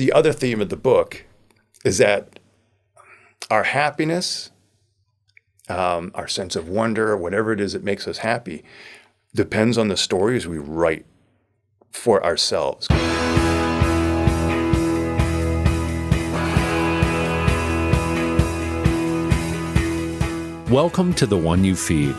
the other theme of the book is that our happiness, our sense of wonder, whatever it is that makes us happy, depends on the stories we write for ourselves. Welcome to The One You Feed.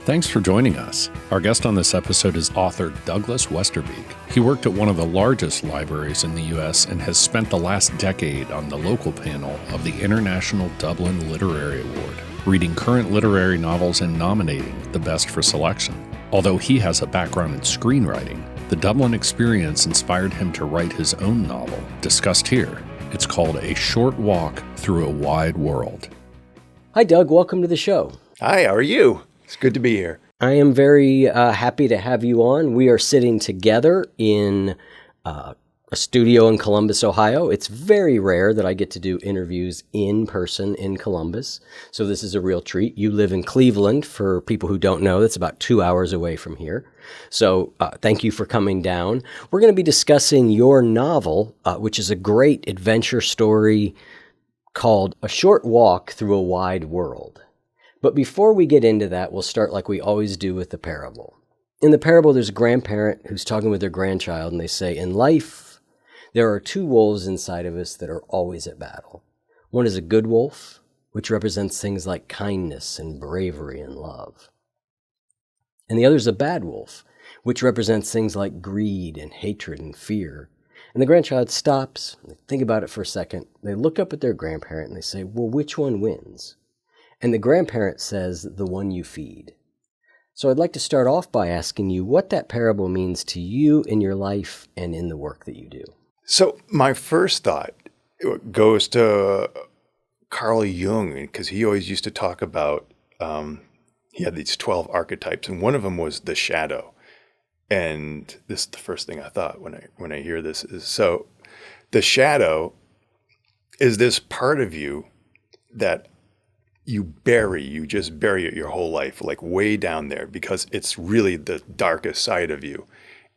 Thanks for joining us. Our guest on this episode is author Douglas Westerbeke. He worked at one of the largest libraries in the U.S. and has spent the last decade on the local panel of the International Dublin Literary Award, reading current literary novels and nominating the best for selection. Although he has a background in screenwriting, the Dublin experience inspired him to write his own novel, discussed here. It's called A Short Walk Through a Wide World. Hi, Doug. Welcome to the show. Hi, how are you? It's good to be here. I am very happy to have you on. We are sitting together in a studio in Columbus, Ohio. It's very rare that I get to do interviews in person in Columbus, so this is a real treat. You live in Cleveland. For people who don't know, that's about 2 hours away from here. So thank you for coming down. We're going to be discussing your novel, which is a great adventure story called A Short Walk Through a Wide World. But before we get into that, we'll start like we always do with the parable. In the parable, there's a grandparent who's talking with their grandchild, and they say, in life, there are two wolves inside of us that are always at battle. One is a good wolf, which represents things like kindness and bravery and love. And the other is a bad wolf, which represents things like greed and hatred and fear. And the grandchild stops, they think about it for a second, they look up at their grandparent and they say, well, which one wins? And the grandparent says, the one you feed. So I'd like to start off by asking you what that parable means to you in your life and in the work that you do. So my first thought goes to Carl Jung, because he always used to talk about, he had these 12 archetypes, and one of them was the shadow. And this is the first thing I thought when I hear this is, so the shadow is this part of you that you just bury it your whole life, like way down there, because it's really the darkest side of you.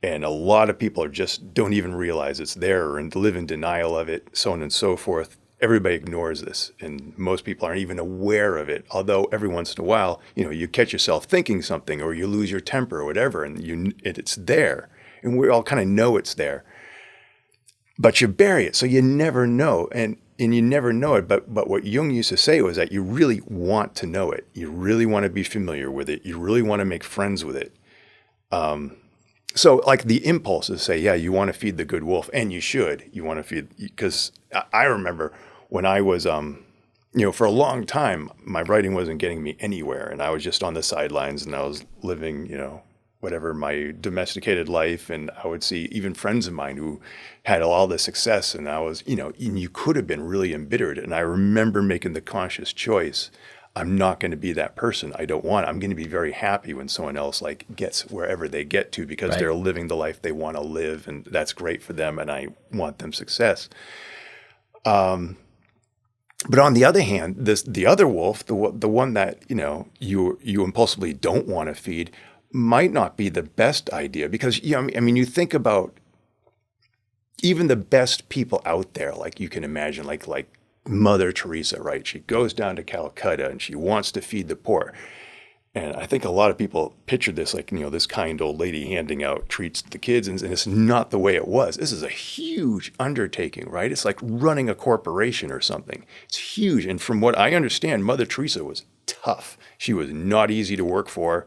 And a lot of people just don't even realize it's there and live in denial of it, so on and so forth. Everybody ignores this, and most people aren't even aware of it. Although every once in a while, you catch yourself thinking something, or you lose your temper or whatever, and it's there. And we all kind of know it's there. But you bury it, so you never know. And you never know it, but what Jung used to say was that you really want to know it. You really want to be familiar with it. You really want to make friends with it. So like the impulse is to say, yeah, you want to feed the good wolf, and you should. You want to feed, because I remember when I was, for a long time, my writing wasn't getting me anywhere, and I was just on the sidelines, and I was living, whatever, my domesticated life. And I would see even friends of mine who had all the success, and I was, and you could have been really embittered. And I remember making the conscious choice, I'm not going to be that person. I'm going to be very happy when someone else gets wherever they get to, because They're living the life they want to live, and that's great for them, and I want them success. But on the other hand, the other wolf, the one that, you impulsively don't want to feed, might not be the best idea, because, you think about even the best people out there, like you can imagine, like Mother Teresa, right? She goes down to Calcutta and she wants to feed the poor. And I think a lot of people picture this this kind old lady handing out treats to the kids, and it's not the way it was. This is a huge undertaking, right? It's like running a corporation or something. It's huge. And from what I understand, Mother Teresa was tough. She was not easy to work for.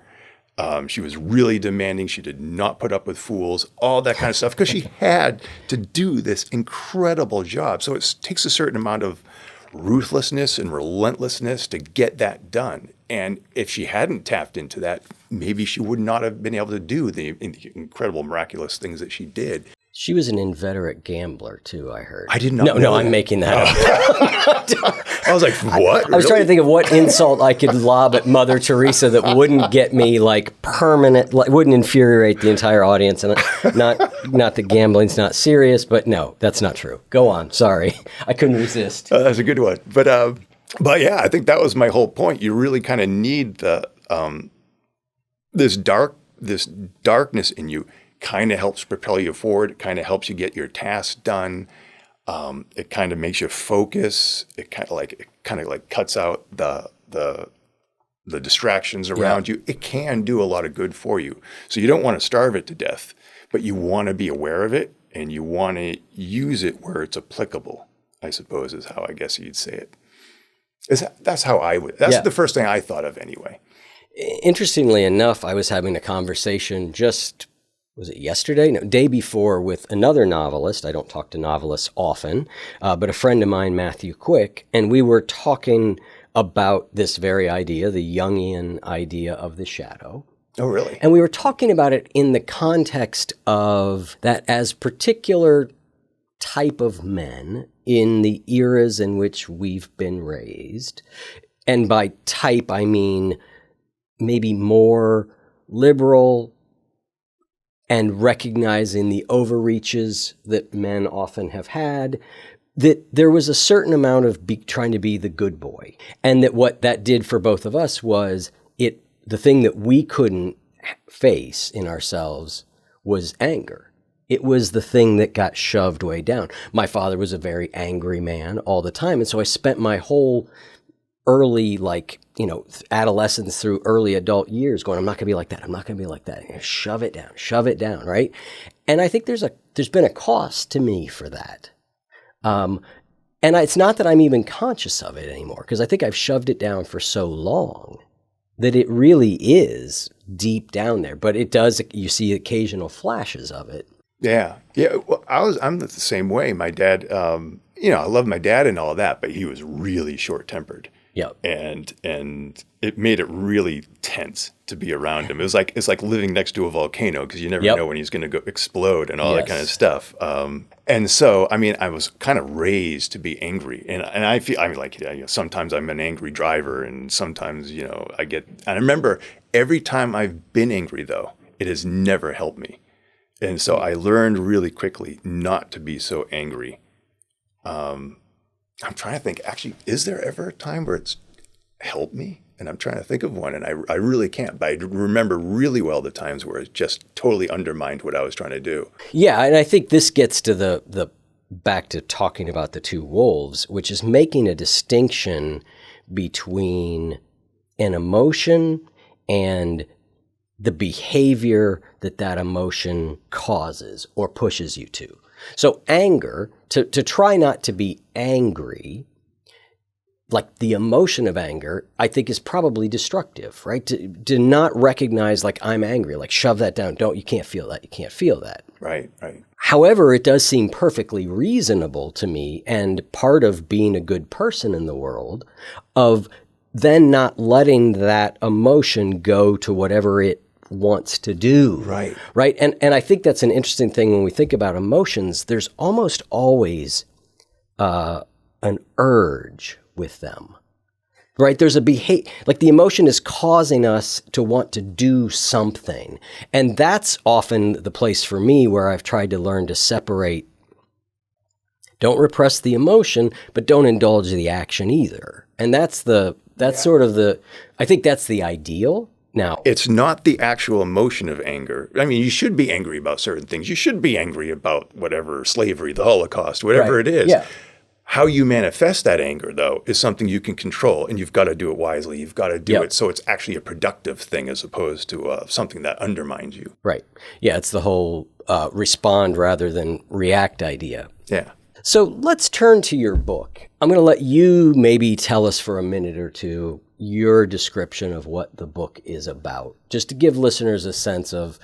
She was really demanding. She did not put up with fools, all that kind of stuff, because she had to do this incredible job. So it takes a certain amount of ruthlessness and relentlessness to get that done. And if she hadn't tapped into that, maybe she would not have been able to do the incredible, miraculous things that she did. She was an inveterate gambler, too, I heard. I did not know that. I'm making that up. I was like, what? I was trying to think of what insult I could lob at Mother Teresa that wouldn't get me permanent, wouldn't infuriate the entire audience. And not that gambling's not serious, but no, that's not true. Go on. Sorry. I couldn't resist. That's a good one. But yeah, I think that was my whole point. You really kind of need the this darkness in you. Kind of helps propel you forward. It kind of helps you get your tasks done. It kind of makes you focus. It kind of like cuts out the distractions around you. It can do a lot of good for you. So you don't want to starve it to death, but you want to be aware of it and you want to use it where it's applicable, I suppose is how I guess you'd say it. That's how I would. That's the first thing I thought of anyway. Interestingly enough, I was having a conversation was it yesterday? No, day before with another novelist. I don't talk to novelists often, but a friend of mine, Matthew Quick, and we were talking about this very idea, the Jungian idea of the shadow. Oh, really? And we were talking about it in the context of that as particular type of men in the eras in which we've been raised. And by type, I mean maybe more liberal and recognizing the overreaches that men often have had, that there was a certain amount of trying to be the good boy. And that what that did for both of us was the thing that we couldn't face in ourselves was anger. It was the thing that got shoved way down. My father was a very angry man all the time. And so I spent my whole early, adolescence through early adult years going, I'm not going to be like that. I'm not going to be like that. Shove it down, right? And I think there's been a cost to me for that. And it's not that I'm even conscious of it anymore, because I think I've shoved it down for so long that it really is deep down there. But it does, you see occasional flashes of it. Yeah. Well, I'm the same way. My dad, I love my dad and all that, but he was really short-tempered. Yeah. And it made it really tense to be around him. It's like living next to a volcano, because you never know when he's going to go explode and all that kind of stuff. And so, I was kind of raised to be angry, and I feel sometimes I'm an angry driver, and sometimes I get. And I remember every time I've been angry, though, it has never helped me, and so I learned really quickly not to be so angry. I'm trying to think, actually, is there ever a time where it's helped me? And I'm trying to think of one, and I really can't. But I remember really well the times where it just totally undermined what I was trying to do. Yeah, and I think this gets to the back to talking about the two wolves, which is making a distinction between an emotion and the behavior that emotion causes or pushes you to. So anger, to try not to be angry, like the emotion of anger, I think is probably destructive, right? To not recognize like I'm angry, like shove that down. You can't feel that. You can't feel that. Right. However, it does seem perfectly reasonable to me, and part of being a good person in the world, of then not letting that emotion go to whatever it wants to do. Right. And I think that's an interesting thing when we think about emotions. There's almost always an urge with them, right? There's a behavior, like the emotion is causing us to want to do something. And that's often the place for me where I've tried to learn to separate. Don't repress the emotion, but don't indulge the action either. And that's sort of I think that's the ideal. Now, it's not the actual emotion of anger. You should be angry about certain things. You should be angry about whatever, slavery, the Holocaust, whatever it is. Yeah. How you manifest that anger, though, is something you can control, and you've got to do it wisely. You've got to do it so it's actually a productive thing as opposed to something that undermines you. Right. Yeah, it's the whole respond rather than react idea. Yeah. So let's turn to your book. I'm going to let you maybe tell us for a minute or two your description of what the book is about, just to give listeners a sense of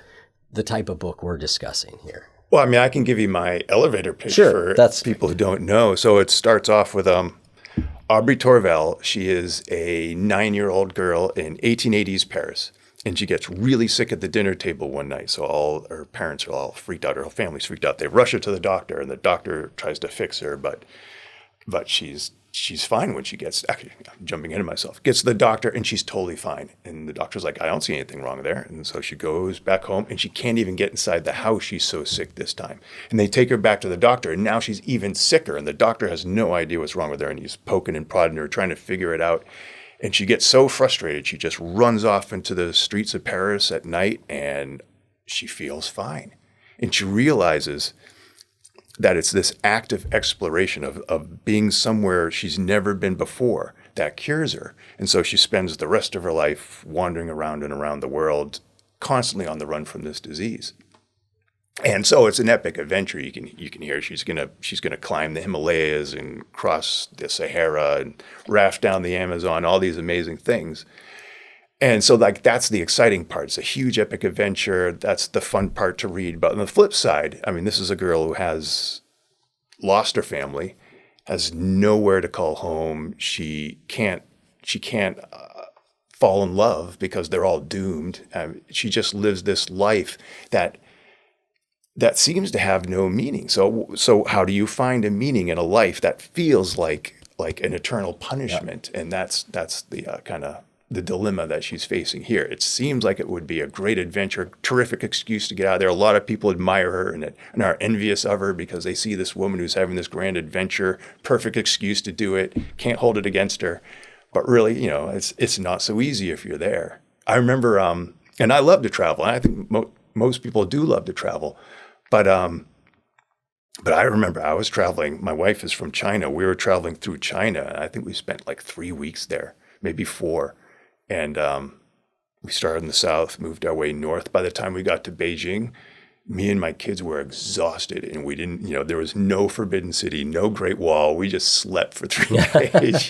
the type of book we're discussing here. Well, I can give you my elevator pitch for people who don't know. So it starts off with Aubrey Torval. She is a 9-year-old girl in 1880s Paris, and she gets really sick at the dinner table one night. So all her parents are all freaked out. Her whole family's freaked out. They rush her to the doctor, and the doctor tries to fix her, but she's fine when she gets, actually, I'm jumping into myself, gets to the doctor and she's totally fine. And the doctor's like, I don't see anything wrong there. And so she goes back home and she can't even get inside the house. She's so sick this time. And they take her back to the doctor and now she's even sicker. And the doctor has no idea what's wrong with her. And he's poking and prodding her, trying to figure it out. And she gets so frustrated, she just runs off into the streets of Paris at night and she feels fine. And she realizes it's this active exploration of being somewhere she's never been before that cures her. And so she spends the rest of her life wandering around and around the world, constantly on the run from this disease. And so it's an epic adventure. You can hear she's gonna climb the Himalayas and cross the Sahara and raft down the Amazon, all these amazing things. And so like that's the exciting part. It's a huge epic adventure. That's the fun part to read. But on the flip side, I mean, this is a girl who has lost her family, has nowhere to call home. She can't fall in love because they're all doomed. She just lives this life that seems to have no meaning. So how do you find a meaning in a life that feels like an eternal punishment? Yeah. And that's the kind of the dilemma that she's facing here. It seems like it would be a great adventure, terrific excuse to get out of there. A lot of people admire her and are envious of her because they see this woman who's having this grand adventure, perfect excuse to do it, can't hold it against her. But really, it's not so easy if you're there. I remember, and I love to travel. And I think most people do love to travel. But I remember I was traveling. My wife is from China. We were traveling through China. And I think we spent like 3 weeks there, maybe 4. And we started in the south, moved our way north. By the time we got to Beijing, me and my kids were exhausted, and we didn't, there was no Forbidden City, no Great Wall. We just slept for 3 days,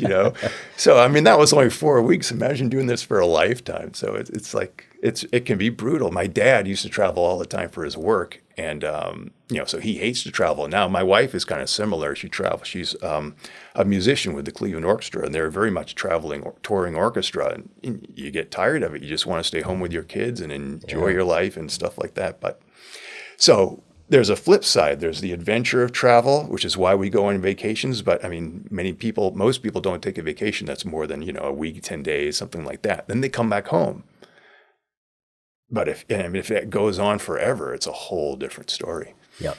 So, I mean, that was only 4 weeks. Imagine doing this for a lifetime. So it can be brutal. My dad used to travel all the time for his work. And, so he hates to travel. Now, my wife is kind of similar. She travels. She's a musician with the Cleveland Orchestra, and they're very much traveling, touring orchestra. And you get tired of it. You just want to stay home with your kids and enjoy your life and stuff like that. But so there's a flip side. There's the adventure of travel, which is why we go on vacations. But I mean, most people don't take a vacation that's more than, a week, 10 days, something like that. Then they come back home. But if it goes on forever, it's a whole different story. Yeah.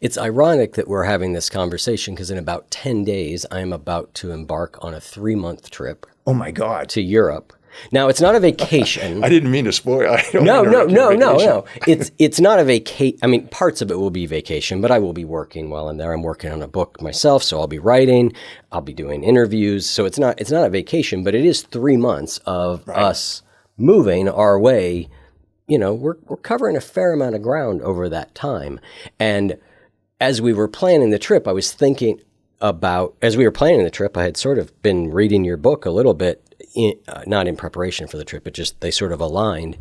It's ironic that we're having this conversation because in about 10 days, I'm about to embark on a 3-month trip. Oh, my God. To Europe. Now, it's not a vacation. I didn't mean to spoil. No. It's not a vacation. I mean, parts of it will be vacation, but I will be working while I'm there. I'm working on a book myself, so I'll be writing. I'll be doing interviews. So it's not a vacation, but it is 3 months of us moving our way. We're covering a fair amount of ground over that time. And as we were planning the trip, I was thinking about, I had sort of been reading your book a little bit, not in preparation for the trip, but just they sort of aligned.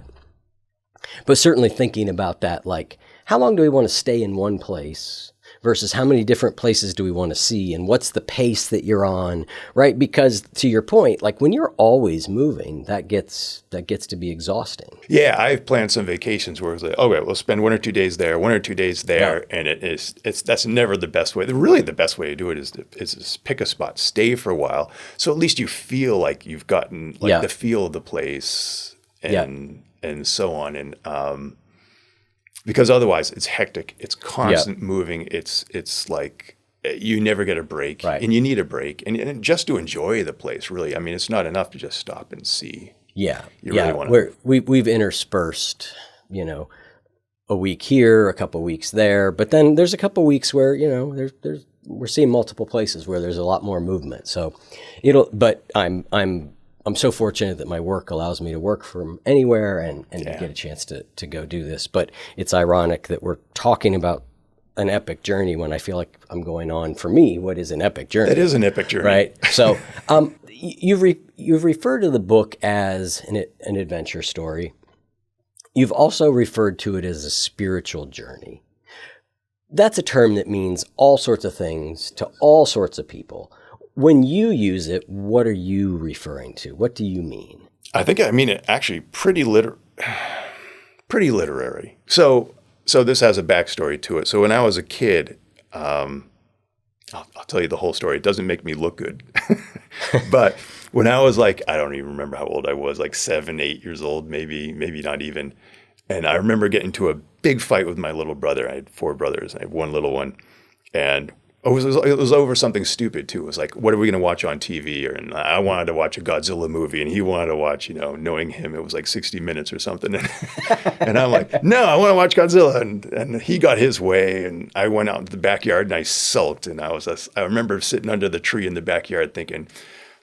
But certainly thinking about that, like, how long do we want to stay in one place versus how many different places do we want to see, and what's the pace that you're on, right? Because to your point, like when you're always moving, that gets to be exhausting. Yeah, I've planned some vacations where it's like, okay, we'll spend 1 or 2 days there, 1 or 2 days there, and that's never the best way. Really, the best way to do it is to pick a spot, stay for a while, so at least you feel like you've gotten the feel of the place and so on, and because otherwise it's hectic, it's constant moving, it's like you never get a break, and you need a break, and just to enjoy the place, really. I mean, it's not enough to just stop and see. You really want to. We've interspersed, a week here, a couple of weeks there, but then there's a couple of weeks where we're seeing multiple places where there's a lot more movement. So but I'm so fortunate that my work allows me to work from anywhere and get a chance to go do this. But it's ironic that we're talking about an epic journey when I feel like I'm going on, for me, what is an epic journey? That is an epic journey. Right? So you've referred to the book as an adventure story. You've also referred to it as a spiritual journey. That's a term that means all sorts of things to all sorts of people. When you use it, what are you referring to? What do you mean? I think I mean it actually pretty literary. So this has a backstory to it. So when I was a kid, I'll tell you the whole story. It doesn't make me look good. But when I was like, I don't even remember how old I was, like 7, 8 years old, maybe not even. And I remember getting into a big fight with my little brother. I had 4 brothers. I had one little one. And it was over something stupid too. It was like, what are we going to watch on TV? And I wanted to watch a Godzilla movie, and he wanted to watch, knowing him, it was like 60 Minutes or something. And I'm like, no, I want to watch Godzilla. And he got his way, and I went out into the backyard and I sulked. And I remember sitting under the tree in the backyard thinking,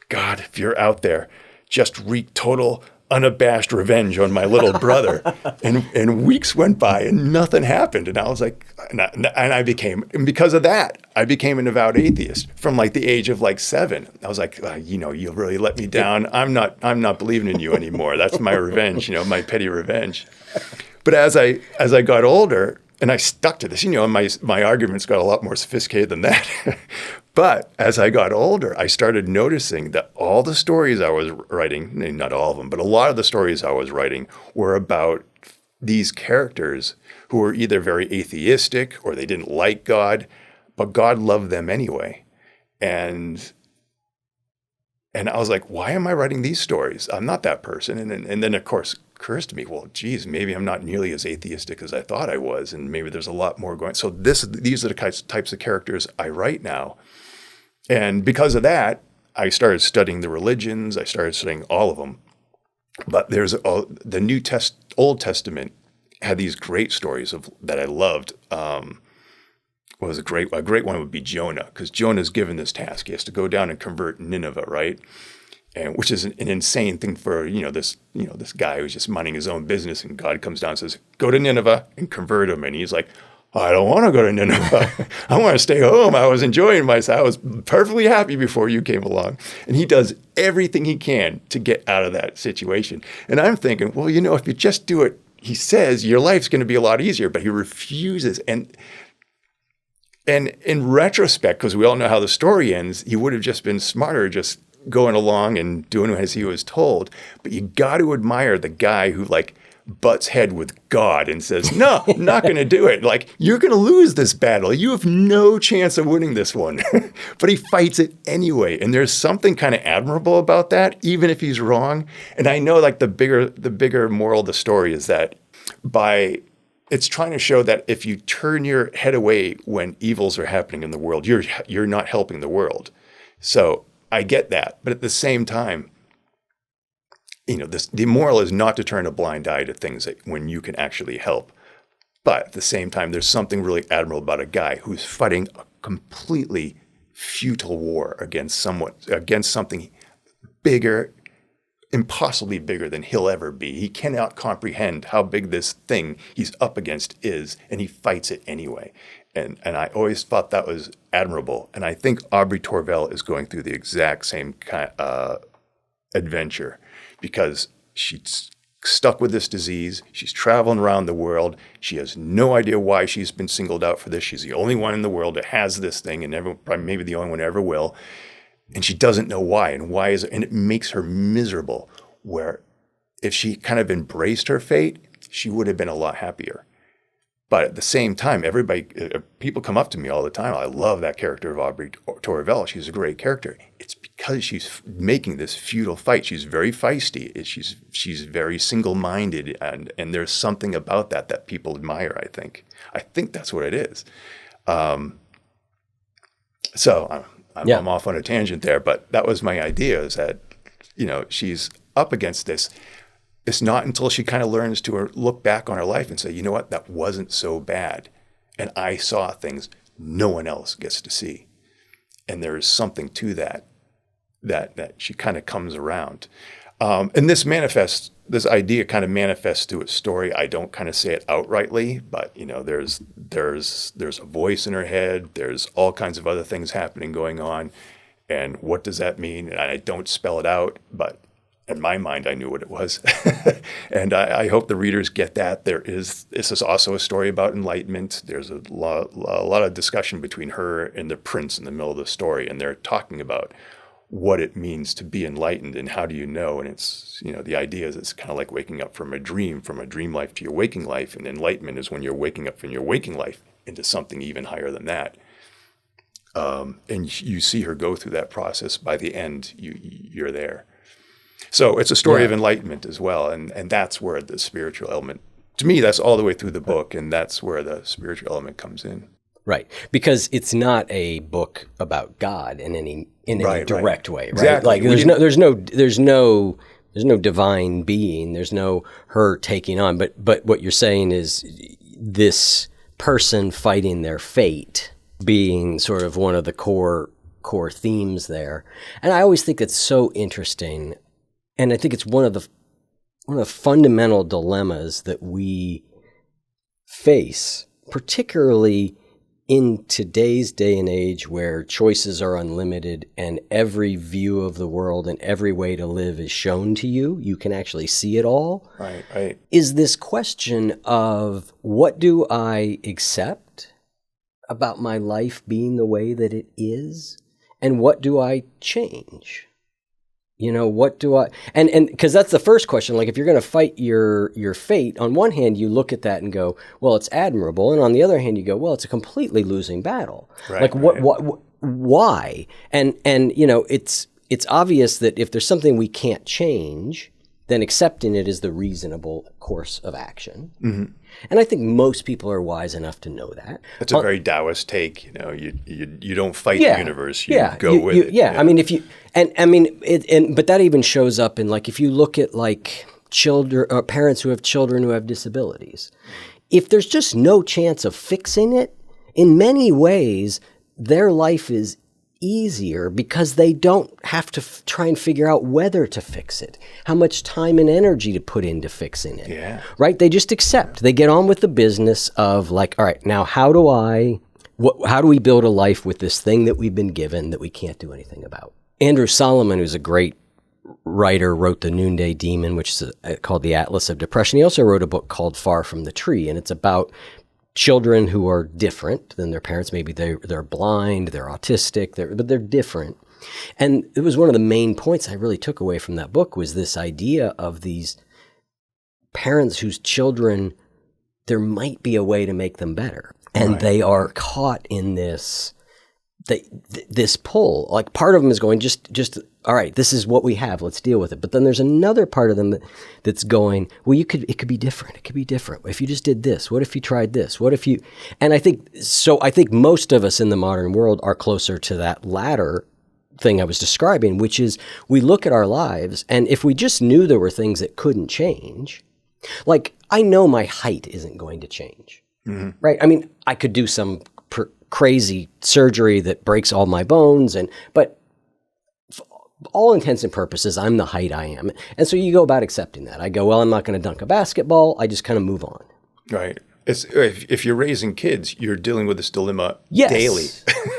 God, if you're out there, just wreak total unabashed revenge on my little brother. And weeks went by and nothing happened. And I was like, and because of that, I became an avowed atheist from like the age of like 7. I was like, you'll really let me down. I'm not believing in you anymore. That's my revenge, my petty revenge. But as I got older, and I stuck to this, and my arguments got a lot more sophisticated than that. But as I got older, I started noticing that all the stories I was writing, not all of them, but a lot of the stories I was writing were about these characters who were either very atheistic or they didn't like God, but God loved them anyway. And I was like, why am I writing these stories? I'm not that person. And then, of course, occurs to me, well, geez, maybe I'm not nearly as atheistic as I thought I was, and maybe there's a lot more going. So these are the types of characters I write now. And because of that, I started studying the religions. I started studying all of them. But there's the Old Testament had these great stories that I loved. A great one would be Jonah, because Jonah's given this task. He has to go down and convert Nineveh, right? And which is an insane thing for this guy who's just minding his own business, and God comes down and says, "Go to Nineveh and convert him." And he's like, I don't want to go to Nineveh. I want to stay home. I was enjoying myself. I was perfectly happy before you came along. And he does everything he can to get out of that situation. And I'm thinking, well, if you just do it, he says, your life's going to be a lot easier, but he refuses. And in retrospect, because we all know how the story ends, he would have just been smarter, just going along and doing as he was told. But you got to admire the guy who butts head with God and says, no, I'm not going to do it. Like, you're going to lose this battle. You have no chance of winning this one. But he fights it anyway. And there's something kind of admirable about that, even if he's wrong. And I know the bigger moral of the story is that it's trying to show that if you turn your head away when evils are happening in the world, you're not helping the world. So I get that. But at the same time, the moral is not to turn a blind eye to things when you can actually help. But at the same time, there's something really admirable about a guy who's fighting a completely futile war against something bigger, impossibly bigger than he'll ever be. He cannot comprehend how big this thing he's up against is, and he fights it anyway. And I always thought that was admirable. And I think Aubrey Torvell is going through the exact same kind of adventure, because she's stuck with this disease. She's traveling around the world. She has no idea why she's been singled out for this. She's the only one in the world that has this thing, and maybe the only one ever will. And she doesn't know why. And why is it? And it makes her miserable, where if she kind of embraced her fate, she would have been a lot happier. But at the same time, people come up to me all the time. I love that character of Aubrey Torvell. She's a great character. It's because she's making this futile fight. She's very feisty. She's very single-minded, and there's something about that people admire, I think. I think that's what it is. So I'm off on a tangent there, but that was my idea, is that, she's up against this. It's not until she kind of learns to look back on her life and say, you know what, that wasn't so bad. And I saw things no one else gets to see. And there is something to that she kind of comes around. And this idea kind of manifests through a story. I don't kind of say it outrightly, but there's a voice in her head. There's all kinds of other things going on. And what does that mean? And I don't spell it out, but in my mind, I knew what it was. And I hope the readers get that. This is also a story about enlightenment. There's a lot of discussion between her and the prince in the middle of the story, and they're talking about what it means to be enlightened and how do you know. And it's, the idea is it's kind of like waking up from a dream life to your waking life. And enlightenment is when you're waking up from your waking life into something even higher than that. And you see her go through that process. By the end, you're there. So it's a story of enlightenment as well. And that's where the spiritual element, to me, that's all the way through the book. And that's where the spiritual element comes in. Right. Because it's not a book about God in any direct way, right? Exactly. Like there's no divine being. There's no her taking on. But what you're saying is this person fighting their fate being sort of one of the core themes there. And I always think it's so interesting. And I think it's one of the fundamental dilemmas that we face, particularly in today's day and age where choices are unlimited and every view of the world and every way to live is shown to you. You can actually see it all. Right. Is this question of what do I accept about my life being the way that it is? And what do I change? What do I, and because that's the first question, like if you're going to fight your fate, on one hand, you look at that and go, well, it's admirable. And on the other hand, you go, well, it's a completely losing battle. Right, like why? And it's obvious that if there's something we can't change, then accepting it is the reasonable course of action. Mm-hmm. And I think most people are wise enough to know that. It's a very Taoist take. You don't fight the universe. You go with it. Yeah. I mean, but that even shows up in, like, if you look at like children or parents who have children who have disabilities, if there's just no chance of fixing it, in many ways, their life is easier because they don't have to try and figure out whether to fix it, how much time and energy to put into fixing it. Yeah. Right? They just accept. They get on with the business of like, all right, now how do we build a life with this thing that we've been given that we can't do anything about? Andrew Solomon, who's a great writer, wrote The Noonday Demon, which is called The Atlas of Depression. He also wrote a book called Far from the Tree, and it's about children who are different than their parents. Maybe they're blind, they're autistic, but they're different. And it was one of the main points I really took away from that book was this idea of these parents whose children, there might be a way to make them better. And they are caught in this pull. Like part of them is going, just all right, this is what we have, let's deal with it. But then there's another part of them that's going, well, it could be different. It could be different. If you just did this, what if you tried this? What if you, and I think most of us in the modern world are closer to that latter thing I was describing, which is we look at our lives, and if we just knew there were things that couldn't change, like I know my height isn't going to change, right? I mean, I could do some crazy surgery that breaks all my bones, but for all intents and purposes, I'm the height I am. And so you go about accepting that. I go, well, I'm not going to dunk a basketball. I just kind of move on. Right. If you're raising kids, you're dealing with this dilemma daily,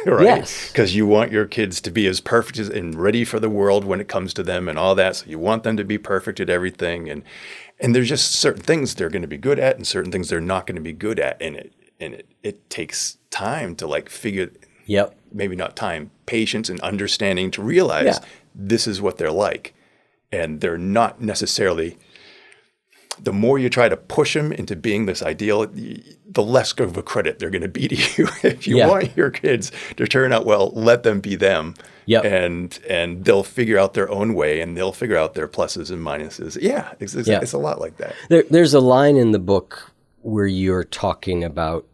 right? Yes. Because you want your kids to be as perfect and ready for the world when it comes to them and all that. So you want them to be perfect at everything. And there's just certain things they're going to be good at and certain things they're not going to be good at. And it takes time to like figure, maybe not time, patience and understanding to realize this is what they're like. And they're not necessarily, the more you try to push them into being this ideal, the less of a credit they're going to be to you. If you want your kids to turn out well, let them be them. And they'll figure out their own way and they'll figure out their pluses and minuses. Yeah, it's a lot like that. There's a line in the book where you're talking about,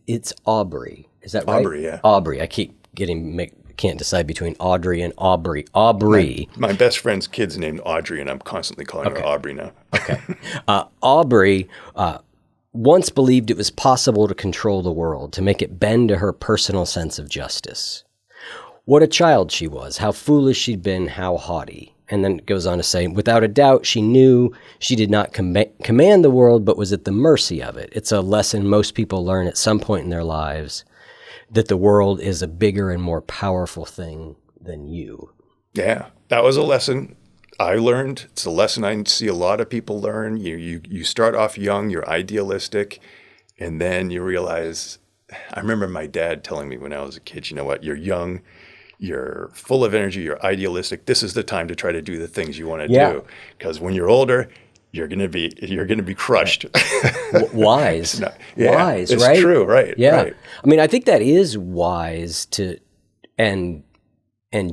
it's Aubrey. Is that right? Aubrey, yeah. Aubrey. I keep can't decide between Audrey and Aubrey. Aubrey. My best friend's kid's named Audrey, and I'm constantly calling her Aubrey now. Okay. Aubrey once believed it was possible to control the world, to make it bend to her personal sense of justice. What a child she was, how foolish she'd been, how haughty. And then it goes on to say, without a doubt, she knew she did not command the world, but was at the mercy of it. It's a lesson most people learn at some point in their lives, that the world is a bigger and more powerful thing than you. Yeah, that was a lesson I learned. It's a lesson I see a lot of people learn. You start off young, you're idealistic, and then you realize, I remember my dad telling me when I was a kid, you know what, you're young, you're full of energy, you're idealistic. This is the time to try to do the things you want to do. Because when you're older, you're gonna be crushed. Wise, wise, it's right? True, right? Yeah. Right. I mean, I think that is wise and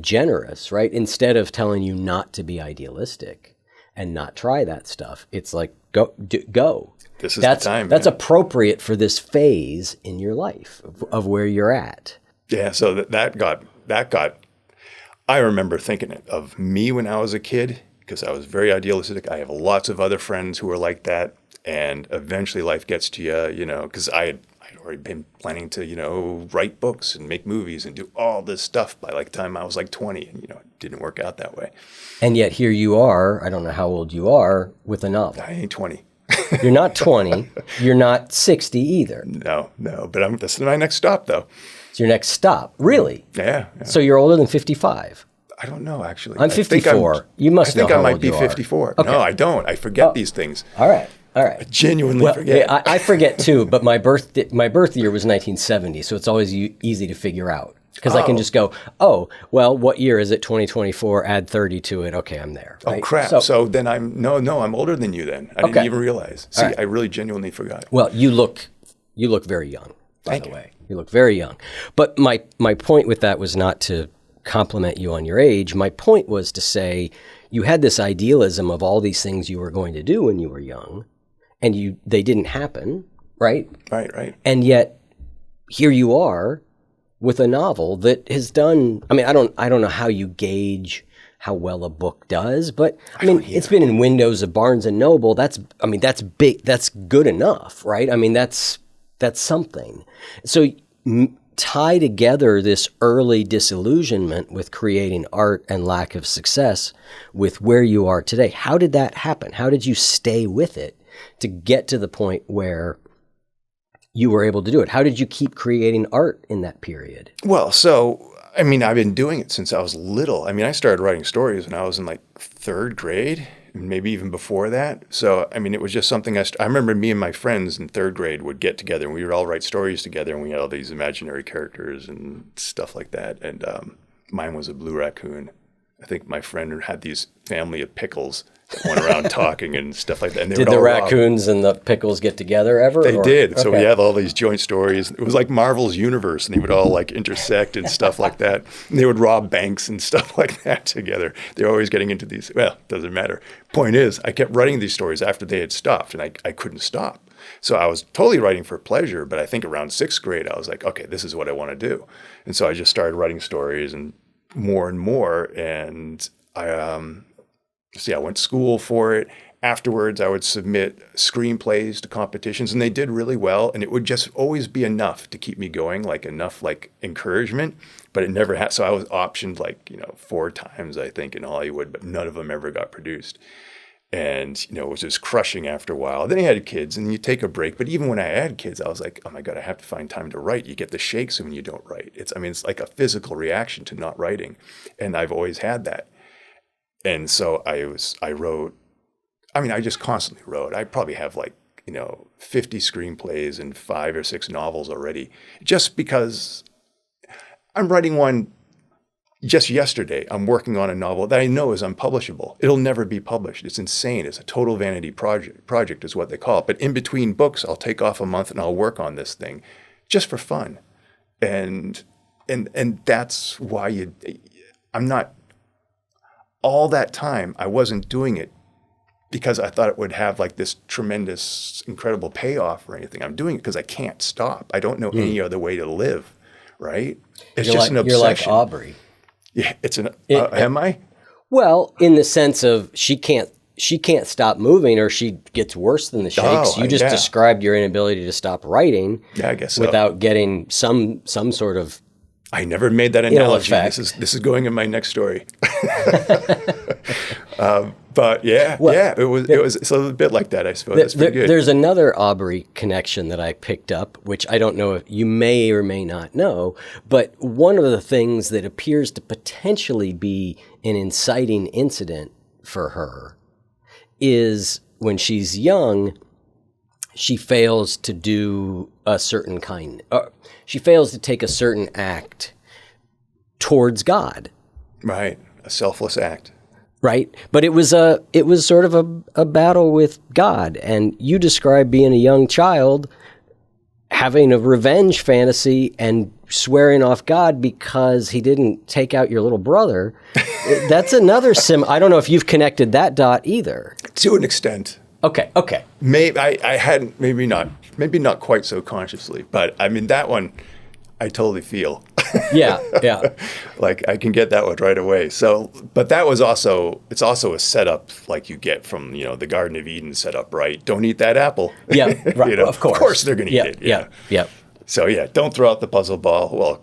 generous, right? Instead of telling you not to be idealistic and not try that stuff, it's like go. this is the time. That's appropriate for this phase in your life of where you're at. Yeah. So that got, I remember thinking of me when I was a kid, because I was very idealistic. I have lots of other friends who were like that. And eventually life gets to you, because I'd already been planning to, write books and make movies and do all this stuff by like the time I was like 20, and, it didn't work out that way. And yet here you are, I don't know how old you are, with a novel. I ain't 20. You're not 20. You're not 60 either. No, but this is my next stop though. It's your next stop. Really? Yeah. So you're older than 55. I don't know, actually. I'm 54. You must know how old you are. I think I might be 54. Okay. No, I don't. I forget these things. All right. I genuinely forget. Yeah, I forget too, but my birth year was 1970, so it's always easy to figure out. Because I can just go, what year is it? 2024, add 30 to it. Okay, I'm there. Right? Oh, crap. So then I'm older than you then. I didn't even realize. See, I really genuinely forgot. Well, you look very young, by the way. You look very young. But my point with that was not to compliment you on your age. My point was to say you had this idealism of all these things you were going to do when you were young, and they didn't happen, right? Right. And yet here you are with a novel that has done, I don't know how you gauge how well a book does, but it's been in windows of Barnes and Noble. That's big. That's good enough, right? That's something. So tie together this early disillusionment with creating art and lack of success with where you are today. How did that happen? How did you stay with it to get to the point where you were able to do it? How did you keep creating art in that period? Well, so, I've been doing it since I was little. I started writing stories when I was in like third grade, maybe even before that. So, it was just something I remember me and my friends in third grade would get together and we would all write stories together, and we had all these imaginary characters and stuff like that. And mine was a blue raccoon. I think my friend had these family of pickles that went around talking and stuff like that. And did the raccoons and the pickles get together ever? They did. So we have all these joint stories. It was like Marvel's universe, and they would all like intersect and stuff like that. And they would rob banks and stuff like that together. They're always getting into these. Well, it doesn't matter. Point is, I kept writing these stories after they had stopped, and I couldn't stop. So I was totally writing for pleasure, but I think around sixth grade, I was like, okay, this is what I want to do. And so I just started writing stories and more, and I went to school for it. Afterwards, I would submit screenplays to competitions, and they did really well. And it would just always be enough to keep me going, like enough like encouragement. But it never had. So I was optioned 4 times, I think, in Hollywood, but none of them ever got produced. And it was just crushing after a while. Then I had kids, and you take a break. But even when I had kids, I was like, oh my God, I have to find time to write. You get the shakes when you don't write. It's like a physical reaction to not writing, and I've always had that. And so I wrote, I just constantly wrote. I probably have 50 screenplays and 5 or 6 novels already, just because I'm writing one just yesterday. I'm working on a novel that I know is unpublishable. It'll never be published. It's insane. It's a total vanity project is what they call it. But in between books, I'll take off a month and I'll work on this thing just for fun. And that's why I'm not, all that time, I wasn't doing it because I thought it would have this tremendous, incredible payoff or anything. I'm doing it because I can't stop. I don't know any other way to live, right? It's just an obsession. You're like Aubrey. Yeah, am I? Well, in the sense of she can't stop moving, or she gets worse than the shakes. You just described your inability to stop writing. Yeah, I guess so. Without getting some sort of. I never made that analogy. This is going in my next story. But it was so a bit like that, I suppose. That's pretty good. There's another Aubrey connection that I picked up, which I don't know if you may or may not know, but one of the things that appears to potentially be an inciting incident for her is when she's young, she fails to do a certain kind. She fails to take a certain act towards God. Right, a selfless act. Right, but it was sort of a battle with God, and you described being a young child having a revenge fantasy and swearing off God because he didn't take out your little brother. That's another I don't know if you've connected that dot either. To an extent. Okay. Maybe I hadn't, maybe not quite so consciously, but I mean, that one I totally feel. Yeah. Like I can get that one right away. So, but that was also, it's also a setup like you get from, the Garden of Eden setup, right? Don't eat that apple. Yeah, right. Of course They're going to eat it. Yeah. So yeah, don't throw out the puzzle ball. Well,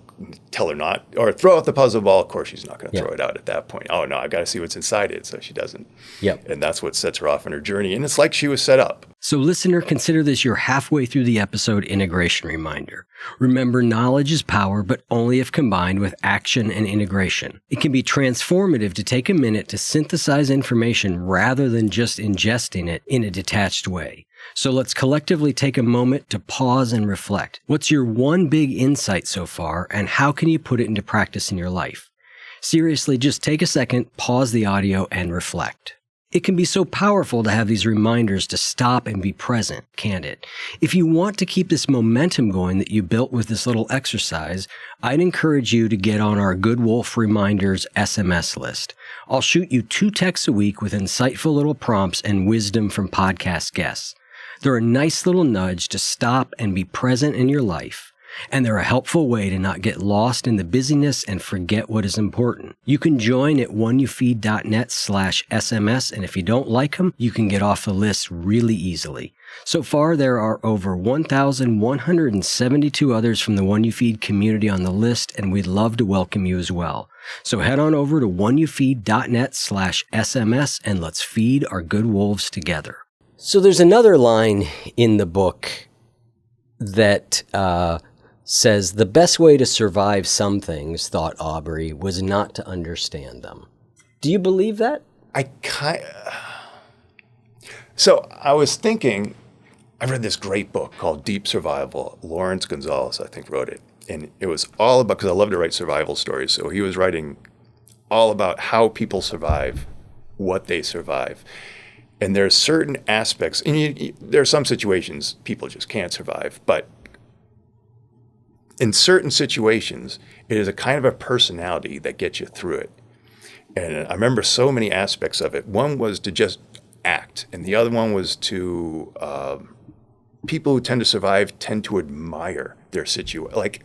tell her not, or throw out the puzzle ball. Of course, she's not going to throw it out at that point. Oh no, I've got to see what's inside it. So she doesn't. Yep. And that's what sets her off on her journey. And it's like she was set up. So listener, consider this your halfway through the episode integration reminder. Remember, knowledge is power, but only if combined with action and integration. It can be transformative to take a minute to synthesize information rather than just ingesting it in a detached way. So let's collectively take a moment to pause and reflect. What's your one big insight so far, and how can you put it into practice in your life? Seriously, just take a second, pause the audio, and reflect. It can be so powerful to have these reminders to stop and be present, can't it? If you want to keep this momentum going that you built with this little exercise, I'd encourage you to get on our Good Wolf Reminders SMS list. I'll shoot you 2 texts a week with insightful little prompts and wisdom from podcast guests. They're a nice little nudge to stop and be present in your life. And they're a helpful way to not get lost in the busyness and forget what is important. You can join at oneyoufeed.net/SMS, and if you don't like them, you can get off the list really easily. So far, there are over 1,172 others from the One You Feed community on the list, and we'd love to welcome you as well. So head on over to oneyoufeed.net/SMS, and let's feed our good wolves together. So there's another line in the book that says the best way to survive some things, thought Aubrey, was not to understand them. Do you believe that? So I was thinking, I read this great book called Deep Survival. Lawrence Gonzalez, I think, wrote it. And it was all about, because I love to write survival stories. So he was writing all about how people survive, what they survive. And there's certain aspects, and there are some situations people just can't survive, but in certain situations, it is a kind of a personality that gets you through it. And I remember so many aspects of it. One was to just act, and the other one was to, people who tend to survive tend to admire their situation. Like,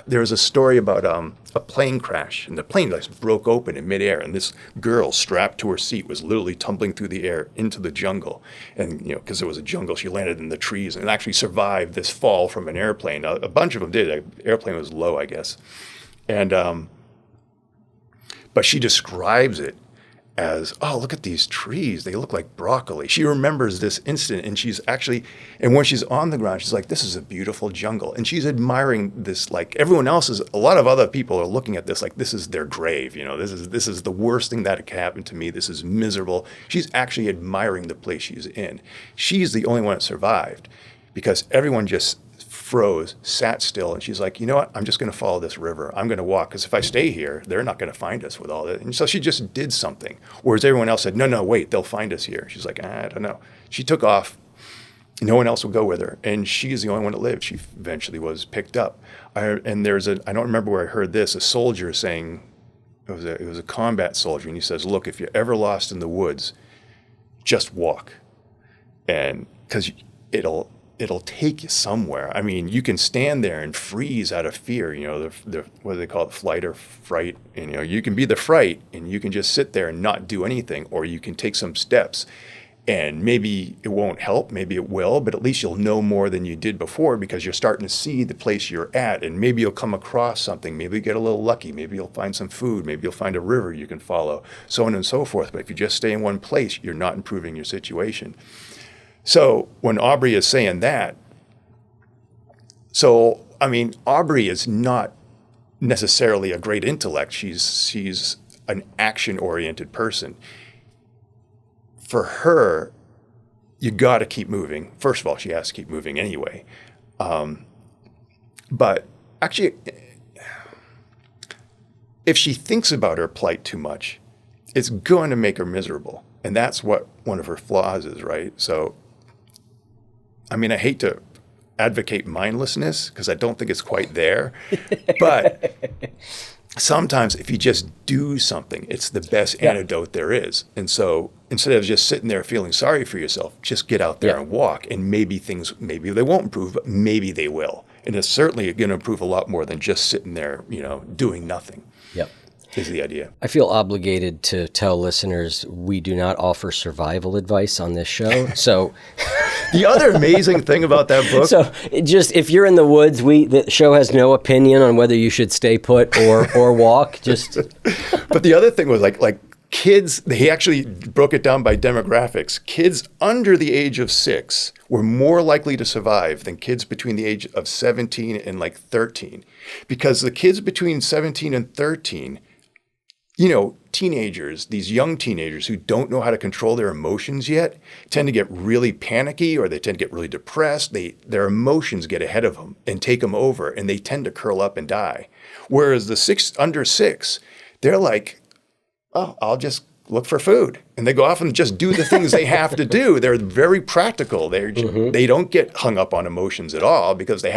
there was a story about a plane crash, and the plane just broke open in midair, and this girl strapped to her seat was literally tumbling through the air into the jungle. And, because it was a jungle, she landed in the trees and actually survived this fall from an airplane. A bunch of them did. The airplane was low, I guess. And, but she describes it as, oh, look at these trees. They look like broccoli. She remembers this incident, and and when she's on the ground, she's like, this is a beautiful jungle. And she's admiring this, like everyone else is, a lot of other people are looking at this like this is their grave. This is the worst thing that could happen to me. This is miserable. She's actually admiring the place she's in. She's the only one that survived because everyone just froze, sat still, and she's like, you know what? I'm just going to follow this river. I'm going to walk, because if I stay here, they're not going to find us with all that. And so she just did something. Whereas everyone else said, no, wait, they'll find us here. She's like, I don't know. She took off. No one else would go with her, and she's the only one that lived. She eventually was picked up. I don't remember where I heard this, a soldier saying, it was a combat soldier, and he says, look, if you're ever lost in the woods, just walk. And because it'll take you somewhere. I mean, you can stand there and freeze out of fear, the what do they call it, flight or fright? And, you can be the fright and you can just sit there and not do anything, or you can take some steps and maybe it won't help, maybe it will, but at least you'll know more than you did before because you're starting to see the place you're at, and maybe you'll come across something, maybe you get a little lucky, maybe you'll find some food, maybe you'll find a river you can follow, so on and so forth. But if you just stay in one place, you're not improving your situation. So when Aubrey is saying that, Aubrey is not necessarily a great intellect. She's an action-oriented person. For her, you got to keep moving. First of all, she has to keep moving anyway. But actually, if she thinks about her plight too much, it's going to make her miserable. And that's what one of her flaws is, right? So, I hate to advocate mindlessness because I don't think it's quite there. But sometimes if you just do something, it's the best antidote there is. And so instead of just sitting there feeling sorry for yourself, just get out there and walk. And maybe they won't improve, but maybe they will. And it's certainly going to improve a lot more than just sitting there, doing nothing. Yep. Is the idea. I feel obligated to tell listeners we do not offer survival advice on this show. So the other amazing thing about that book. So just if you're in the woods, the show has no opinion on whether you should stay put or walk. But the other thing was like kids, they actually broke it down by demographics. Kids under the age of 6 were more likely to survive than kids between the age of 17 and 13. Because the kids between 17 and 13, teenagers, these young teenagers who don't know how to control their emotions yet, tend to get really panicky, or they tend to get really depressed. Their emotions get ahead of them and take them over, and they tend to curl up and die. Whereas the under 6, they're like, oh, I'll just look for food. And they go off and just do the things they have to do. They're very practical. They don't get hung up on emotions at all because they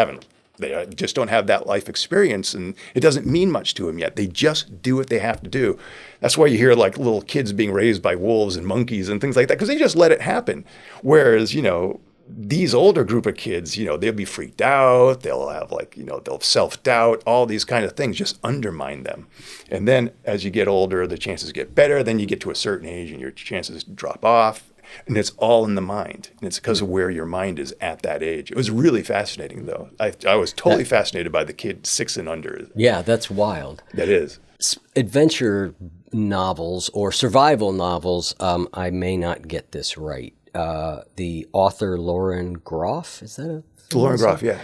just don't have that life experience, and it doesn't mean much to them yet. They just do what they have to do. That's why you hear little kids being raised by wolves and monkeys and things like that, because they just let it happen. Whereas, these older group of kids, they'll be freaked out. They'll have they'll self-doubt, all these kind of things just undermine them. And then as you get older, the chances get better. Then you get to a certain age and your chances drop off. And it's all in the mind. And it's because of where your mind is at that age. It was really fascinating, though. I was totally fascinated by the kid 6 and under. Yeah, that's wild. That is. Adventure novels or survival novels, I may not get this right. The author Lauren Groff, is that a... Lauren Groff, yeah.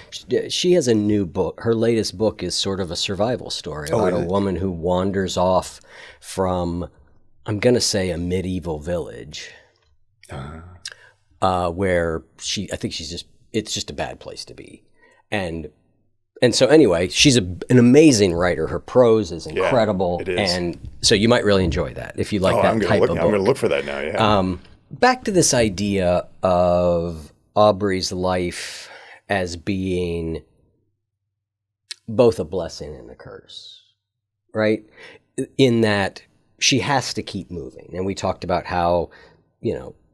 She has a new book. Her latest book is sort of a survival story about a woman who wanders off from, I'm going to say, a medieval village. Where it's just a bad place to be. And so anyway, she's an amazing writer. Her prose is incredible. It is. And so you might really enjoy that if you like that type of book. I'm going to look for that now, yeah. Back to this idea of Aubrey's life as being both a blessing and a curse, right? In that she has to keep moving. And we talked about how,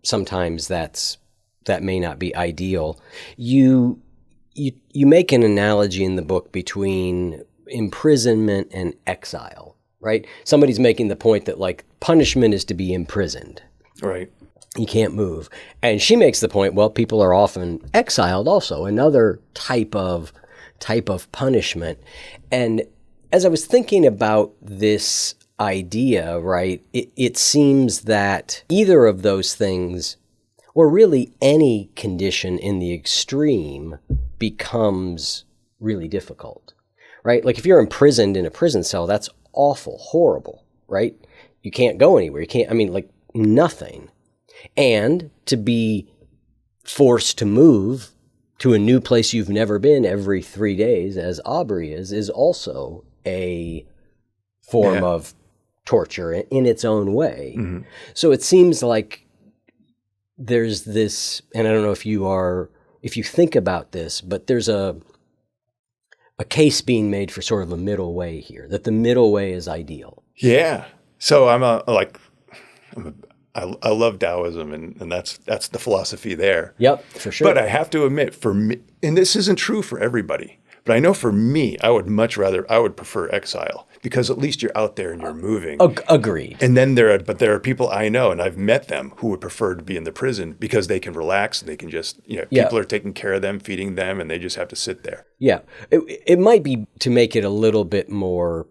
sometimes that may not be ideal. You make an analogy in the book between imprisonment and exile, right? Somebody's making the point that punishment is to be imprisoned. Right. You can't move. And she makes the point, well, people are often exiled also, another type of punishment. And as I was thinking about this idea, right, it seems that either of those things, or really any condition in the extreme, becomes really difficult, right? If you're imprisoned in a prison cell, that's awful, horrible, right? You can't go anywhere. You can't, nothing. And to be forced to move to a new place you've never been every 3 days, as Aubrey is also a form of torture in its own way. Mm-hmm. So it seems like there's this, and I don't know if you think about this, but there's a case being made for sort of a middle way here, that the middle way is ideal. Yeah. So I love Taoism, and that's the philosophy there. Yep, for sure. But I have to admit, for me, and this isn't true for everybody, but I know for me, I would prefer exile, because at least you're out there and you're moving. Agreed. And then there are people I know, and I've met them, who would prefer to be in the prison because they can relax, and they can just, people are taking care of them, feeding them, and they just have to sit there. Yeah. It might be to make it a little bit more